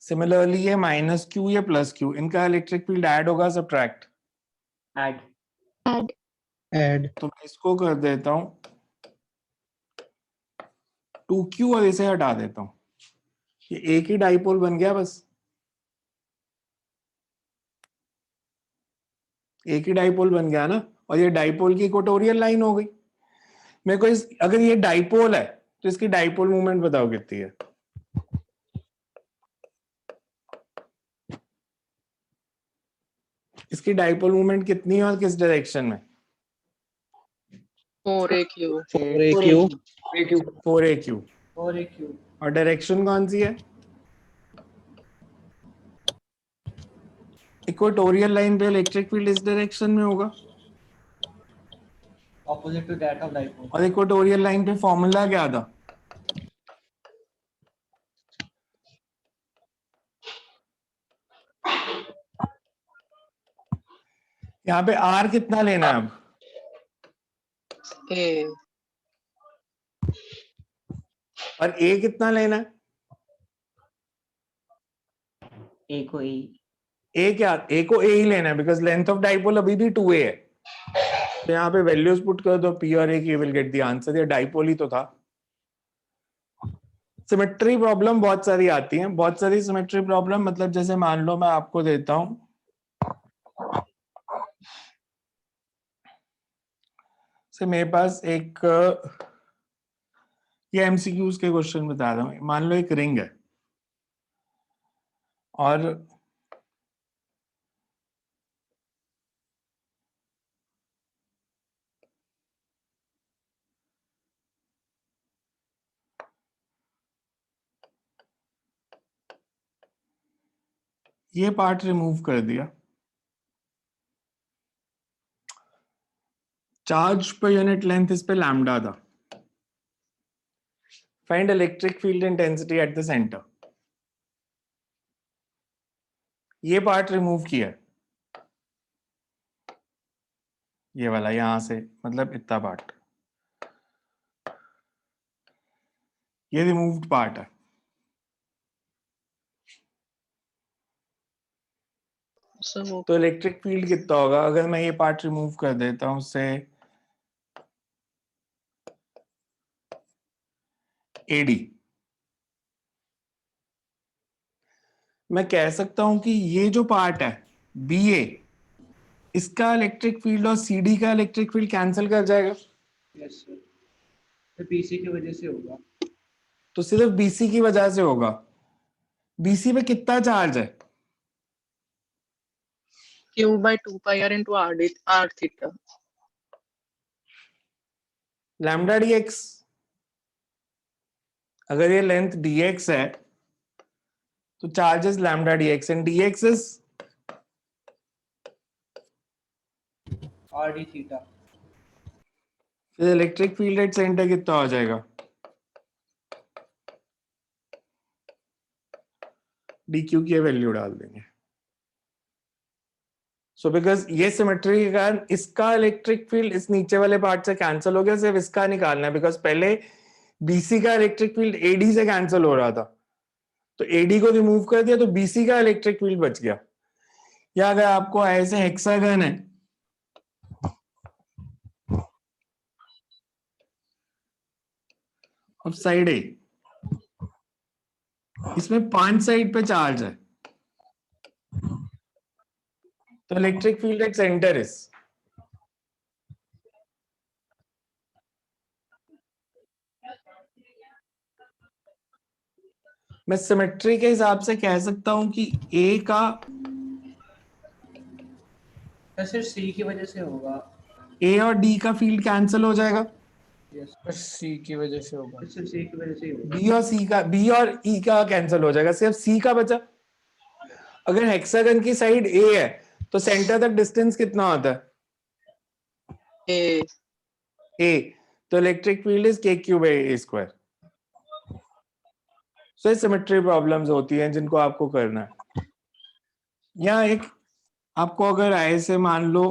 सिमिलरली ये -q या +q, इनका इलेक्ट्रिक फील्ड ऐड होगा, सब्ट्रैक्ट? ऐड। ऐड। तो मैं इसको कर देता हूं 2q और इसे हटा देता हूं, ये एक ही डाइपोल बन गया, बस एक ही डाइपोल बन गया ना, और ये डाइपोल की इक्वेटोरियल लाइन हो गई। मेरे को अगर ये डाइपोल है तो इसकी डाइपोल मूवमेंट बताओ कितनी है। इसकी डाइपोल मूवमेंट कितनी है और किस डायरेक्शन में? 4AQ। 4AQ 4AQ। 4AQ। और डायरेक्शन कौन सी है? इक्वेटोरियल लाइन पे इलेक्ट्रिक फील्ड इस डायरेक्शन में होगा Opposite to that of dipole. और इक्वेटोरियल लाइन पे फॉर्मूला क्या था? यहाँ पे आर कितना लेना है अब? A। और ए कितना लेना है? A को A। ए क्या? ए को ए ही लेना है बिकॉज लेंथ ऑफ डाइपोल अभी भी 2a है। तो यहाँ पे वैल्यूज पुट कर दो पी और ए की, विल गेट द आंसर। ये डाइपोल ही तो था। सिमेट्री प्रॉब्लम बहुत सारी आती हैं, बहुत सारी सिमेट्री प्रॉब्लम। मतलब जैसे मान लो मैं आपको देता हूं, से मेरे पास एक ये एमसीक्यूज के क्वेश्चन बता रहा हूं। मान लो एक रिंग है और ये पार्ट रिमूव कर दिया। चार्ज पर यूनिट लेंथ इस पे लैम्डा था। Find electric field intensity at the centre. ये पार्ट रिमूव किया, ये वाला यहां से, मतलब इतना पार्ट, ये रिमूव्ड पार्ट है। So तो इलेक्ट्रिक फील्ड कितना होगा अगर मैं ये पार्ट रिमूव कर देता हूं उससे? एडी। मैं कह सकता हूं कि ये जो पार्ट है बी ए, इसका इलेक्ट्रिक फील्ड और सीडी का इलेक्ट्रिक फील्ड कैंसिल कर जाएगा। यस सर, तो पीसी की वजह से होगा। तो सिर्फ बीसी की वजह से होगा। बीसी पे कितना चार्ज है? Q by 2 pi r into R theta। Lambda dx. अगर ये लेंथ dx है तो charge is lambda dx and dx is r d theta. फिर इलेक्ट्रिक फील्ड एट सेंटर कितना हो जाएगा? dq की वैल्यू डाल देंगे। सो बिकॉज ये सिमेट्री के कारण इसका इलेक्ट्रिक फील्ड इस नीचे वाले पार्ट से कैंसिल हो गया, सिर्फ इसका निकालना है। बिकॉज पहले बीसी का इलेक्ट्रिक फील्ड एडी से कैंसिल हो रहा था, तो एडी को रिमूव कर दिया तो बीसी का इलेक्ट्रिक फील्ड बच गया। या अगर आपको ऐसे हेक्सागन है, अब साइड ए, इसमें 5 साइड पे चार्ज है, तो electric field at centre is, मैं सिमेट्री के हिसाब से कह सकता हूं कि ए का सिर्फ सी की वजह से होगा। ए और डी का फील्ड कैंसिल हो जाएगा। यस, सी की वजह से होगा। सिर्फ सी की वजह से ही होगा। बी और सी का, बी और ई का कैंसिल हो जाएगा, सिर्फ सी का बचा। अगर हेक्सागन की साइड ए है तो सेंटर तक डिस्टेंस कितना होता है? A। ए, तो electric field is K cube A square. So symmetry problems होती हैं जिनको आपको करना है। यहाँ एक आपको अगर ऐसे मान लो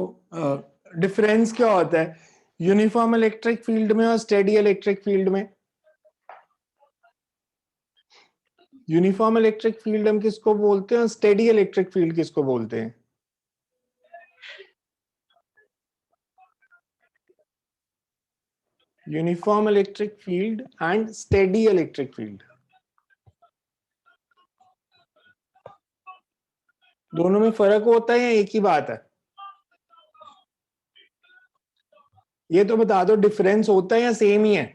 डिफरेंस क्या होता है यूनिफॉर्म इलेक्ट्रिक फील्ड में और स्टेडी इलेक्ट्रिक फील्ड में? यूनिफॉर्म इलेक्ट्रिक फील्ड हम किसको बोलते हैं और स्टेडी इलेक्ट्रिक फील्ड किसको बोलते हैं? Uniform electric field and steady electric field, दोनों में फर्क होता है या एक ही बात है? ये तो बता दो डिफरेंस होता है या सेम ही है?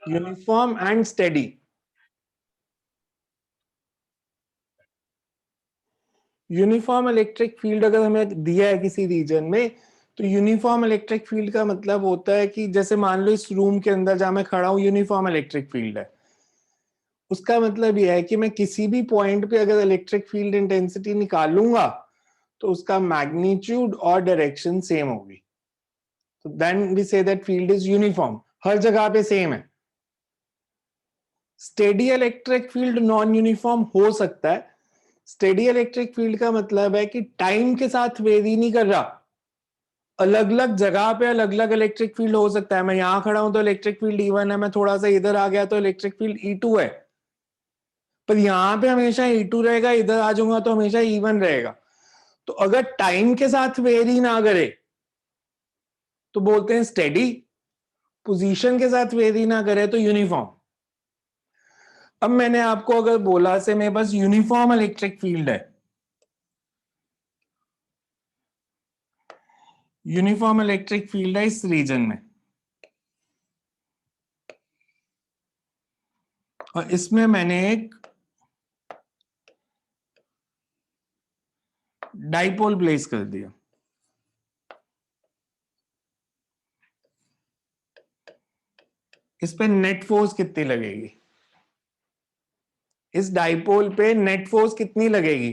Uniform and steady. Uniform electric field अगर हमें दिया है किसी रीजन में, तो यूनिफॉर्म इलेक्ट्रिक फील्ड का मतलब होता है कि जैसे मान लो इस रूम के अंदर जहां मैं खड़ा हूं यूनिफॉर्म इलेक्ट्रिक फील्ड है। उसका मतलब यह है कि मैं किसी भी पॉइंट पे अगर इलेक्ट्रिक फील्ड इंटेंसिटी निकालूंगा तो उसका मैग्नीट्यूड और डायरेक्शन सेम होगी। तो then we say that field is uniform, हर जगह पे सेम है। Steady electric field non uniform हो सकता है। स्टेडी इलेक्ट्रिक फील्ड का मतलब है कि टाइम के साथ वेरी नहीं कर रहा, अलग अलग जगह पे अलग अलग इलेक्ट्रिक फील्ड हो सकता है। मैं यहां खड़ा हूं तो इलेक्ट्रिक फील्ड E1 है, मैं थोड़ा सा इधर आ गया तो इलेक्ट्रिक फील्ड E2 है, पर यहां पे हमेशा E2 रहेगा, इधर आ जाऊंगा तो हमेशा E1 रहेगा। तो अगर टाइम के साथ वेरी ना करे तो बोलते हैं स्टेडी, पोजीशन के साथ वेरी ना करे तो यूनिफॉर्म। अब मैंने आपको अगर बोला से मेरे पास यूनिफॉर्म इलेक्ट्रिक फील्ड है, यूनिफॉर्म इलेक्ट्रिक फील्ड है इस रीजन में, और इसमें मैंने एक डाइपोल प्लेस कर दिया। इस पे नेट फोर्स कितनी लगेगी? इस डाइपोल पे नेट फोर्स कितनी लगेगी?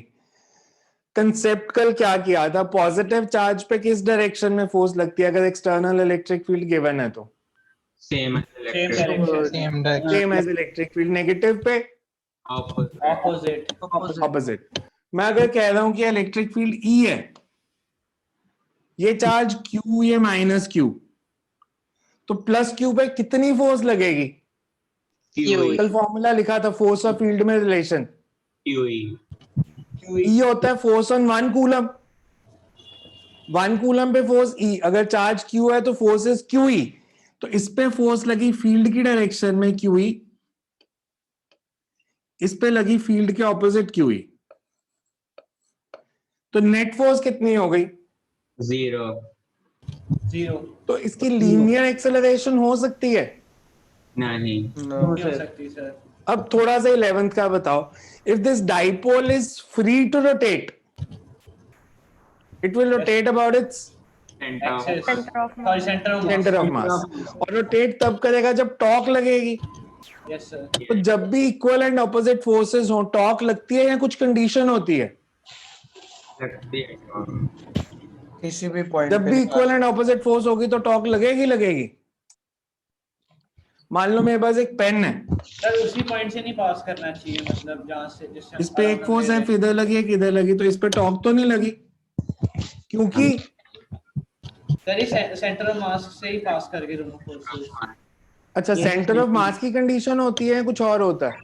कंसेप्ट कल क्या किया था, पॉजिटिव चार्ज पे किस डायरेक्शन में फोर्स लगती है अगर एक्सटर्नल इलेक्ट्रिक फील्ड गिवन है तो? Same same as electric field. Negative पे ऑपोजिट। ऑपोजिट। मैं अगर कह रहा हूं कि इलेक्ट्रिक फील्ड E है, ये चार्ज Q, ये माइनस Q, तो प्लस Q पे कितनी फोर्स लगेगी? QE। कल फॉर्मूला लिखा था फोर्स और फील्ड में रिलेशन, E होता है फोर्स ऑन 1 कूलम। 1 कूलम पे फोर्स E, अगर चार्ज Q है तो फोर्स इज QE। तो इस पे फोर्स लगी फील्ड की डायरेक्शन में QE, इस पे लगी फील्ड के ऑपोजिट QE, तो नेट फोर्स कितनी हो गई? 0। तो इसकी लीनियर एक्सेलरेशन हो सकती है? नहीं। No. अब थोड़ा सा 11th का बताओ। If this dipole is free to rotate, it will rotate about its centre of mass. Centre of mass, और रोटेट तब करेगा जब टॉर्क लगेगी। तो जब भी इक्वल एंड ऑपोजिट फोर्सेस हो, टॉर्क लगती है या कुछ कंडीशन होती है? किसी भी पॉइंट जब पे भी निकाल इक्वल एंड ऑपोजिट फोर्स होगी तो टॉर्क लगेगी लगेगी। मान लो मेरे पास एक पेन है, सर उसी पॉइंट से नहीं पास करना चाहिए, मतलब जहां से जिससे इस पे एक फोर्स है, इधर लगी एक इधर लगी, तो इस पे टॉर्क तो नहीं लगी, क्योंकि सर इस सेंटर ऑफ मास से ही पास करके दोनों फोर्सेस। अच्छा सेंटर ऑफ मास की कंडीशन होती है, कुछ और होता है?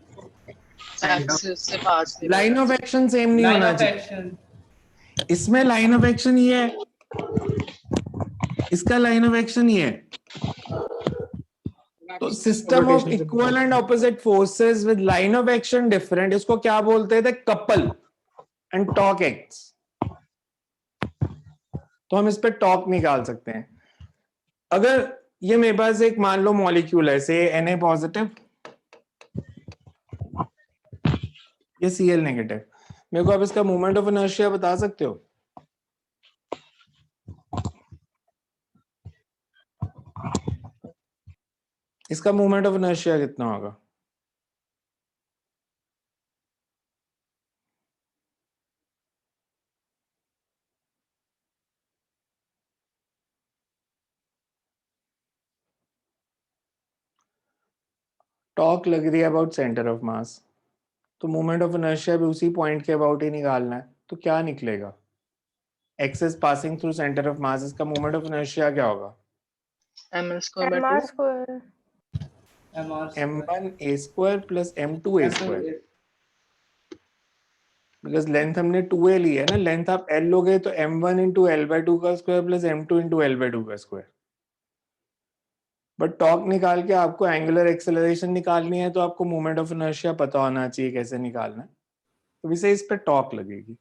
एक्सिस से पास नहीं लाइन ऑफ एक्शन सेम नहीं लाइन होना ऑफ चाहिए। एक्शन। इसमें लाइन ऑफ एक्शन ये है, इसका लाइन ऑफ एक्शन ये है। तो system of equal and opposite forces with line of action different, इसको क्या बोलते थे? Couple and torque acts. तो हम इस पे टॉर्क निकाल सकते हैं। अगर ये मेरे पास एक मान लो मॉलिक्यूल है, से Na पॉजिटिव, ये Cl नेगेटिव, मेरे को आप इसका मोमेंट ऑफ इनर्शिया बता सकते हो? इसका मोमेंट ऑफ इनर्शिया कितना होगा? टॉर्क लग रही है अबाउट सेंटर ऑफ मास, तो मोमेंट ऑफ इनर्शिया भी उसी पॉइंट के अबाउट ही निकालना है, तो क्या निकलेगा? Axis passing through centre of mass, इसका मोमेंट ऑफ इनर्शिया क्या होगा? ml square by m r 2 square. m1a² plus m2a², because length हमने 2a ली है ना, लेंथ आप l लोगे तो m1 इंटू l/2 का square plus m2 into l/2 का स्क्वायर। बट टॉर्क निकाल के आपको एंगुलर एक्सेलरेशन निकालनी है, तो आपको मोमेंट ऑफ इनर्शिया पता होना चाहिए कैसे निकालना है, तो वैसे इस पे टॉर्क लगेगी।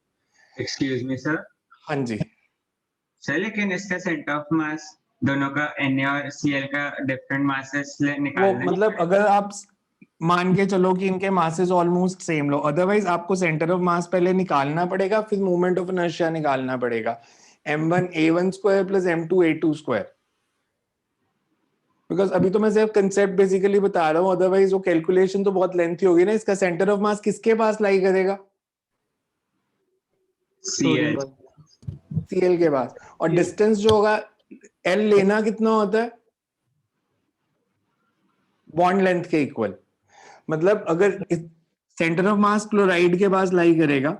एक्सक्यूज मी सर, हाँ जी। सर लेकिन इसका सेंटर ऑफ मास दोनों का Na और Cl का डिफरेंट मासेस वो निकालना मतलब अगर आप मान के चलो कि इनके मासेस ऑलमोस्ट सेम लो, अदरवाइज आपको सेंटर ऑफ मास पहले निकालना पड़ेगा, फिर मोमेंट ऑफ इनर्शिया निकालना पड़ेगा, m1a1 square plus m2a2 square. Because अभी तो मैं सिर्फ कंसेप्ट बेसिकली बता रहा हूँ, अदरवाइज वो कैलकुलेशन तो बहुत लेंथी होगी ना। इसका सेंटर ऑफ मास किसके पास लाई करेगा? Cl Cl के पास। और डिस्टेंस जो होगा L लेना कितना होता है? बॉन्ड लेंथ के इक्वल। मतलब अगर सेंटर ऑफ मास क्लोराइड के पास लाई करेगा,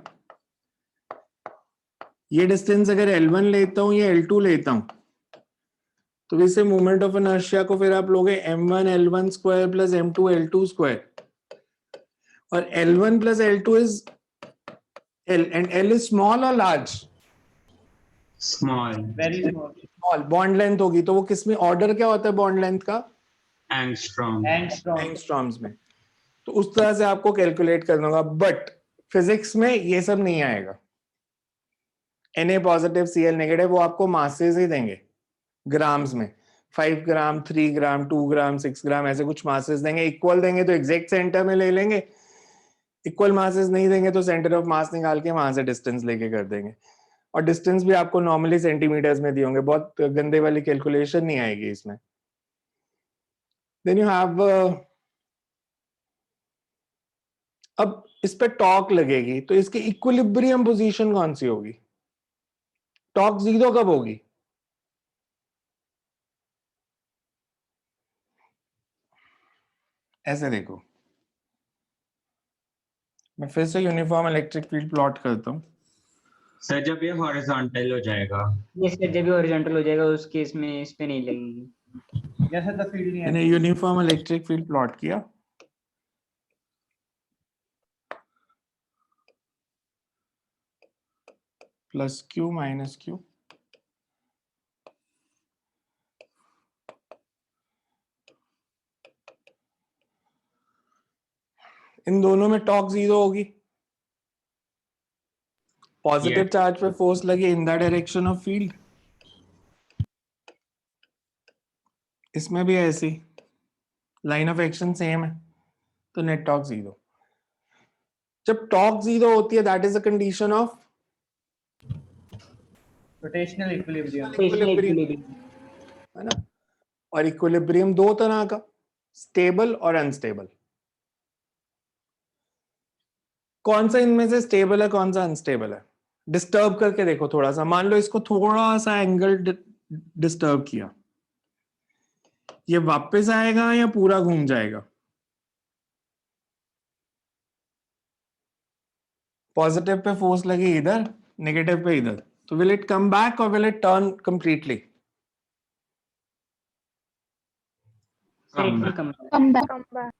ये डिस्टेंस अगर L1 लेता हूं या L2 लेता हूं, तो वैसे मोमेंट ऑफ इनर्शिया को फिर आप लोगे m1 L1 square plus m2 L2 square, और L1 plus L2 is L and L is small और large? Small very small small. Bond length होगी तो वो किसमें ऑर्डर क्या होता है बॉन्ड लेंथ का? Angstrom angstrom. एंगस्ट्रॉम्स में। तो उस तरह से आपको कैलकुलेट करना होगा, बट फिजिक्स में ये सब नहीं आएगा। Na पॉजिटिव Cl नेगेटिव वो आपको मासेस ही देंगे ग्राम्स में, 5 ग्राम 3 ग्राम 2 ग्राम 6 ग्राम ऐसे कुछ मासेस देंगे। इक्वल देंगे तो एग्जैक्ट सेंटर में ले लेंगे, इक्वल मासेस नहीं देंगे तो सेंटर ऑफ मास निकाल के वहां से डिस्टेंस लेके कर देंगे। और डिस्टेंस भी आपको नॉर्मली सेंटीमीटर्स में दिए होंगे, बहुत गंदे वाली कैलकुलेशन नहीं आएगी इसमें। देन यू हैव अब इस पे टॉर्क लगेगी, तो इसकी इक्विलिब्रियम पोजीशन कौन सी होगी? टॉर्क जीरो कब होगी? ऐसे देखो, मैं फिर से यूनिफॉर्म इलेक्ट्रिक फील्ड प्लॉट करता हूं। सर जब ये हॉरिजॉन्टल हो जाएगा, ये सर जब भी हॉरिजॉन्टल हो जाएगा उस केस में इस पे नहीं लगेगी। जैसे तो फील्ड नहीं मैंने है। यूनिफॉर्म इलेक्ट्रिक फील्ड प्लॉट किया, प्लस क्यू माइनस क्यू, इन दोनों में टॉर्क जीरो होगी। Positive Yes. चार्ज पे फोर्स लगे in the direction of field, इसमें भी ऐसी लाइन ऑफ एक्शन सेम है, तो नेट टॉर्क जीरो। जब टॉर्क जीरो होती है that is a condition of rotational equilibrium. है ना। और इक्विलिब्रियम दो तरह का, स्टेबल और अनस्टेबल। कौन सा इनमें से स्टेबल है कौन सा अनस्टेबल है? डिस्टर्ब करके देखो थोड़ा सा। मान लो इसको थोड़ा सा एंगल डिस्टर्ब किया, ये वापस आएगा या पूरा घूम जाएगा? पॉजिटिव पे फोर्स लगी इधर, नेगेटिव पे इधर, तो विल इट कम बैक और will it turn completely? Come back.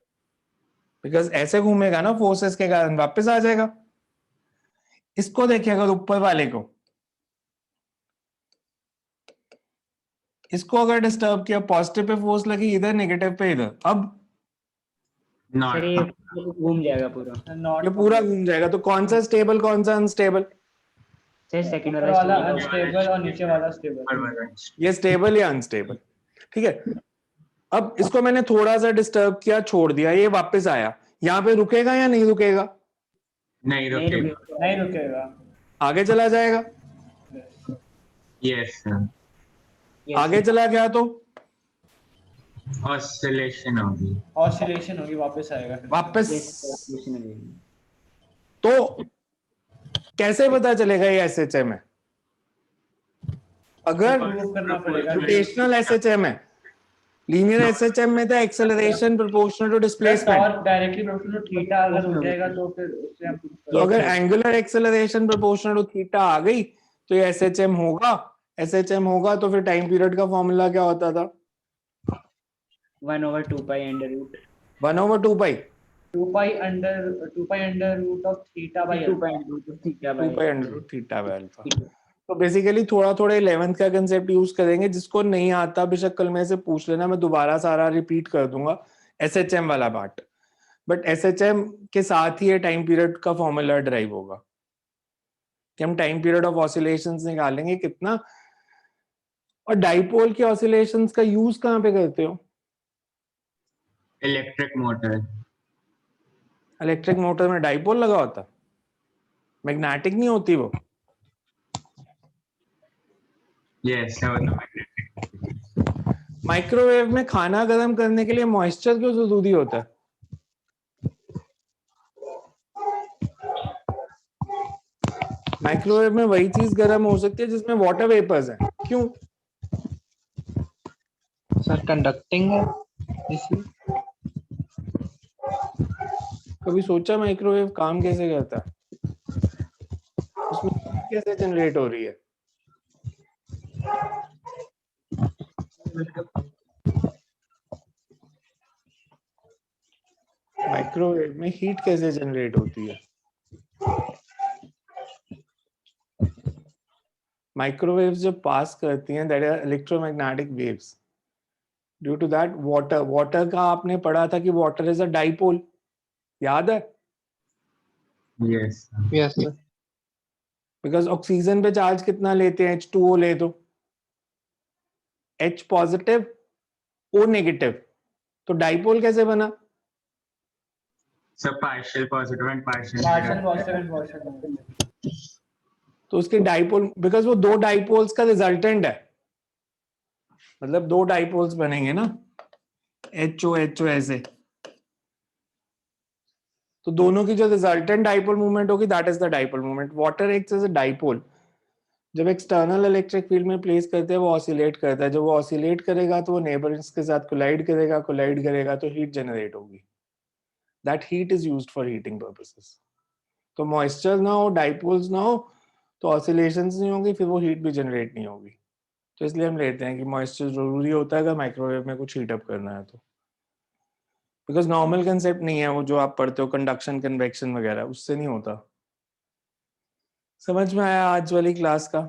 Because ऐसे घूमेगा ना फोर्सेस के कारण, वापस आ जाएगा। इसको देखिए अगर ऊपर वाले को, इसको अगर डिस्टर्ब किया, पॉजिटिव पे फोर्स लगी इधर, नेगेटिव पे इधर, अब सर ये घूम जाएगा पूरा। ये पूरा घूम जाएगा। तो कौन सा स्टेबल कौन सा अनस्टेबल? सर सेकंड ऊपर वाला वाला अनस्टेबल और नीचे वाला स्टेबल। ये स्टेबल या अनस्टेबल? ठीक है। अब इसको मैंने थोड़ा सा डिस्टर्ब किया, छोड़ दिया, ये वापस आया, यहाँ पे रुकेगा या नहीं रुकेगा? नहीं रुकेगा। नहीं रुकेगा। आगे चला जाएगा। Yes sir. आगे चला गया तो ऑसिलेशन होगी। ऑसिलेशन होगी, वापस आएगा फिर। वापस। तो कैसे पता चलेगा ये एसएचएम है? अगर प्रूव करना पड़ेगा। रोटेशनल एसएचएम है, लीनियर एसएचएम में था acceleration proportional to displacement. Torque directly proportional to theta अगर हो जाएगा तो फिर उससे हम prove तो अगर angular acceleration proportional to theta आ गई तो ये एसएचएम होगा। एसएचएम होगा तो फिर टाइम पीरियड का फॉर्मूला क्या होता था? 1/2 pi under root 1/2 pi 2 pi under root of theta by 2 pi under root theta 2 pi under root theta by alpha. तो बेसिकली थोड़ा थोड़ा 11th का कंसेप्ट यूज करेंगे। जिसको नहीं आता बेशक कल में से पूछ लेना, मैं दोबारा सारा रिपीट कर दूंगा एसएचएम वाला पार्ट। बट एसएचएम के साथ ही ये टाइम पीरियड का फॉर्मूला ड्राइव होगा कि हम टाइम पीरियड ऑफ ऑसिलेशंस निकालेंगे कितना, और डाइपोल के ऑसिलेशंस का यूज कहाँ पे करते हो? Electric motor. इलेक्ट्रिक मोटर में डाइपोल लगा होता, मैग्नेटिक नहीं होती वो। यस माइक्रोवेव में खाना गर्म करने के लिए मॉइस्चर क्यों जरूरी होता है? माइक्रोवेव में वही चीज गर्म हो सकती है जिसमें वाटर वेपर्स हैं, क्यों? सर कंडक्टिंग है इसलिए। कभी सोचा माइक्रोवेव काम कैसे करता है? उसमें heat कैसे जनरेट हो रही है? माइक्रोवेव में हीट कैसे जनरेट होती है? माइक्रोवेव्स जब पास करती हैं, that are electromagnetic waves. Due to that water का आपने पढ़ा था कि वाटर इज अ डाइपोल, याद है? Yes yes sir. Because oxygen पे चार्ज कितना लेते हैं? H2O ले दो, H पॉजिटिव O नेगेटिव, तो डाइपोल कैसे बना? सब partial positive and partial partial positive and partial negative. तो उसके डाइपोल, बिकॉज वो दो डाइपोल्स का रिजल्टेंट है, मतलब दो डाइपोल्स बनेंगे ना, HO ऐसे, तो दोनों की जो रिजल्टेंट डाइपोल मूवमेंट होगी that is the dipole movement. Water acts as a dipole. जब एक्सटर्नल इलेक्ट्रिक फील्ड में प्लेस करते हैं वो ऑसिलेट करता है, जब वो ऑसिलेट करेगा तो वो नेबर्स के साथ कोलाइड करेगा तो हीट जनरेट होगी। That heat is used for heating purposes. तो मॉइस्चर ना हो, डाइपोल्स ना हो, तो ऑसिलेशंस नहीं होगी, फिर वो हीट भी जनरेट नहीं होगी। तो इसलिए हम लेते हैं कि मॉइस्चर जरूरी होता है अगर माइक्रोवेव में कुछ हीट अप करना है तो। बिकॉज नॉर्मल कंसेप्ट नहीं है वो जो आप पढ़ते हो कंडक्शन कन्वेक्शन वगैरह, उससे नहीं होता। समझ में आया आज वाली क्लास का?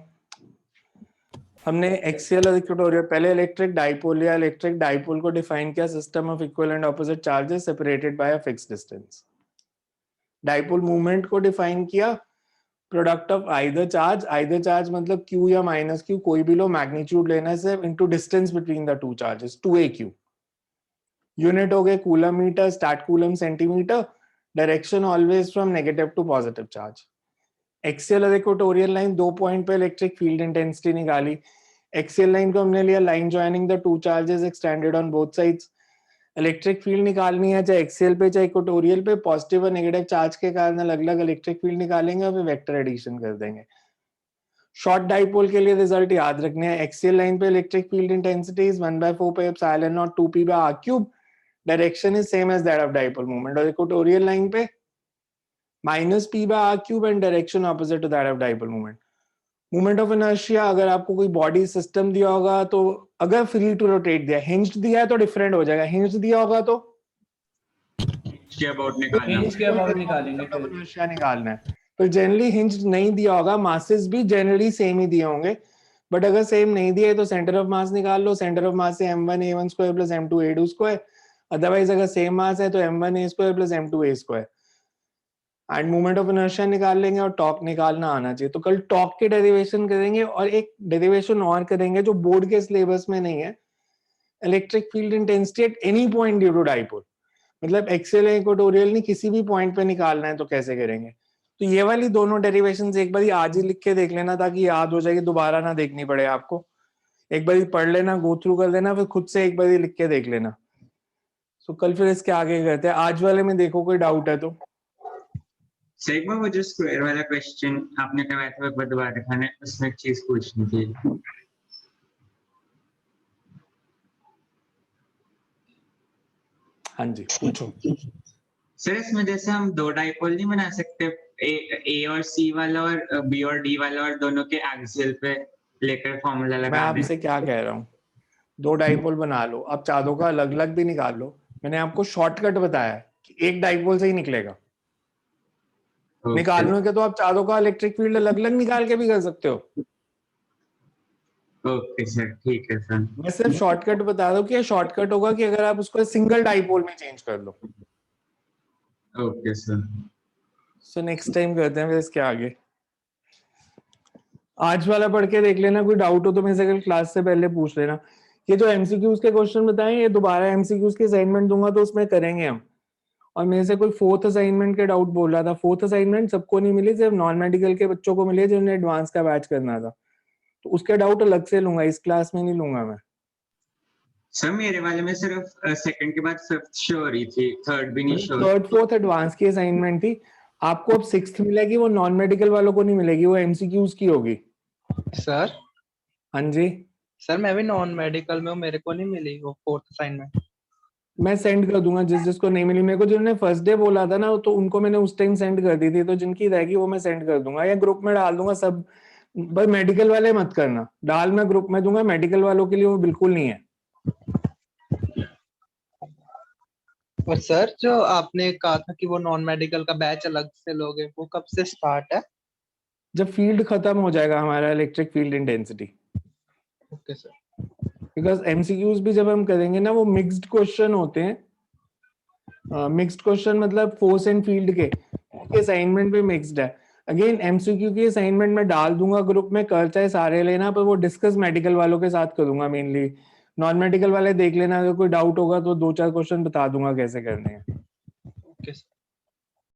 हमने एक्सियल और इक्वेटोरियल, पहले इलेक्ट्रिक डाइपोल लिया, इलेक्ट्रिक डाइपोल को डिफाइन किया system of equal and opposite charges separated by a fixed distance. Dipole movement को डिफाइन किया प्रोडक्ट ऑफ आइदर चार्ज मतलब Q या माइनस Q, कोई भी लो, मैग्नीट्यूड लेना से into distance between the two charges 2AQ। Unit हो गए coulomb metre, stat coulomb centimetre, direction always from negative to positive charge. Axial और इक्वेटोरियल लाइन, 2 पॉइंट पे इलेक्ट्रिक फील्ड इंटेंसिटी निकाली। एक्सियल लाइन को हमने लिया line joining the two charges extended on both sides. Electric field निकालनी है चाहे axial पे चाहे इक्वेटोरियल पे, पॉजिटिव और नेगेटिव चार्ज के कारण अलग अलग इलेक्ट्रिक फील्ड निकालेंगे और फिर वेक्टर एडिशन कर देंगे। शॉर्ट डाइपोल के लिए रिजल्ट याद रखने हैं, एक्सियल लाइन पे electric field intensity is 1/4 pi epsilon naught 2p by r cube, direction is same as that of dipole movement. और इक्वेटोरियल लाइन पे -p by r cube and direction opposite to that of dipole movement. Movement of inertia, अगर आपको कोई body system दिया होगा तो अगर free to rotate दिया, हिंज्ड दिया है तो डिफरेंट हो जाएगा, हिंज्ड दिया होगा तो के अबाउट निकालना। हिंज के अबाउट निकालेंगे मूवमेंट ऑफ फिर। इनर्शिया निकालना है। तो जनरली हिंज्ड नहीं दिया होगा, मासेस भी जनरली सेम ही दिए होंगे, बट अगर सेम नहीं दिए तो सेंटर ऑफ मास निकाल लो, सेंटर ऑफ मास से m1 a1 square plus m2 a2 square, otherwise अगर सेम मास है तो m1 a square plus m2 a square. And movement of inertia निकाल लेंगे और टॉर्क निकालना आना चाहिए। तो कल टॉर्क के डेरिवेशन करेंगे और एक डेरिवेशन और करेंगे जो बोर्ड के सिलेबस में नहीं है, electric field intensity at any point due to dipole, मतलब एक्सियल या इक्वेटोरियल नहीं, किसी भी पॉइंट पे निकालना है तो कैसे करेंगे। तो ये वाली दोनों डेरिवेशंस एक बार आज ही लिख के देख लेना ताकि याद हो जाएगी, दोबारा ना देखनी पड़े आपको। एक बार पढ़ लेना, गो थ्रू कर लेना, फिर खुद से एक बार लिख के देख लेना। तो कल फिर इसके आगे करते हैं। आज वाले में देखो कोई डाउट है तो। सर एक बार वो जो स्क्वायर वाला क्वेश्चन आपने करवाया था एक बार दोबारा दिखाना, उसमें एक चीज पूछनी थी। हाँ जी पूछो। सर इसमें जैसे हम दो डाइपोल नहीं बना सकते, ए और सी वाला और बी और डी वाला, और दोनों के एक्सियल पे लेकर फॉर्मूला मैं लगा दें। आपसे क्या कह रहा हूँ, दो डाइपोल बना लो, अब चारों का अलग अलग भी निकाल लो। मैंने आपको शॉर्टकट बताया है कि एक डाइपोल से ही निकलेगा। निकालने के तो आप चारों का इलेक्ट्रिक फील्ड अलग अलग निकाल के भी कर सकते हो। ओके सर, ठीक है सर। मैं सिर्फ शॉर्टकट बता रहा हूँ कि शॉर्टकट होगा कि अगर आप उसको सिंगल डाइपोल में चेंज कर लो। Okay sir. So next time करते हैं फिर इसके आगे। आज वाला पढ़ के देख लेना, कोई डाउट हो तो मेरे से कल क्लास से पहले पूछ लेना। ये जो एमसीक्यूज के क्वेश्चन बताए, ये दोबारा एमसीक्यूज के असाइनमेंट दूंगा तो उसमें करेंगे हम। और मेरे से कोई फोर्थ असाइनमेंट के डाउट बोल रहा था, फोर्थ असाइनमेंट सबको नहीं मिली, सिर्फ नॉन मेडिकल के बच्चों को मिली जिन्हें एडवांस का बैच करना था, तो उसके डाउट अलग से लूंगा, इस क्लास में नहीं लूंगा मैं। सर मेरे वाले में सिर्फ सेकंड के बाद फिफ्थ शो हो रही थी, थर्ड भी नहीं शो। थर्ड फोर्थ एडवांस की असाइनमेंट थी, आपको अब सिक्स्थ मिलेगी, वो नॉन मेडिकल वालों को नहीं मिलेगी, वो एमसीक्यूज की होगी। सर हाँ जी, सर मैं भी नॉन मेडिकल में हूँ, मेरे को नहीं मिली वो फोर्थ असाइनमेंट। मैं सेंड कर दूंगा जिस जिसको नहीं मिली। मेरे को जिन्होंने फर्स्ट डे बोला था ना, तो उनको मैंने उस टाइम सेंड कर दी थी, तो जिनकी रहेगी वो मैं सेंड कर दूंगा या ग्रुप में डाल दूंगा सब। बस मेडिकल वाले मत करना, डाल मैं ग्रुप में दूंगा, मेडिकल वालों के लिए वो बिल्कुल नहीं है। और सर जो आपने कहा था कि वो नॉन मेडिकल का बैच अलग से लोगे, वो कब से स्टार्ट है? जब फील्ड खत्म हो जाएगा हमारा, electric field intensity. Okay sir. Because MCQs भी जब हम करेंगे ना, वो मिक्स्ड क्वेश्चन होते हैं। मिक्स्ड क्वेश्चन मतलब फोर्स एंड फील्ड के असाइनमेंट पे मिक्स्ड है। अगेन एमसीक्यू की असाइनमेंट में डाल दूंगा ग्रुप में, कर चाहे सारे लेना, पर वो डिस्कस मेडिकल वालों के साथ करूंगा मेनली। नॉन मेडिकल वाले देख लेना, अगर कोई डाउट होगा तो 2-4 क्वेश्चन बता दूंगा कैसे करने हैं। Okay sir.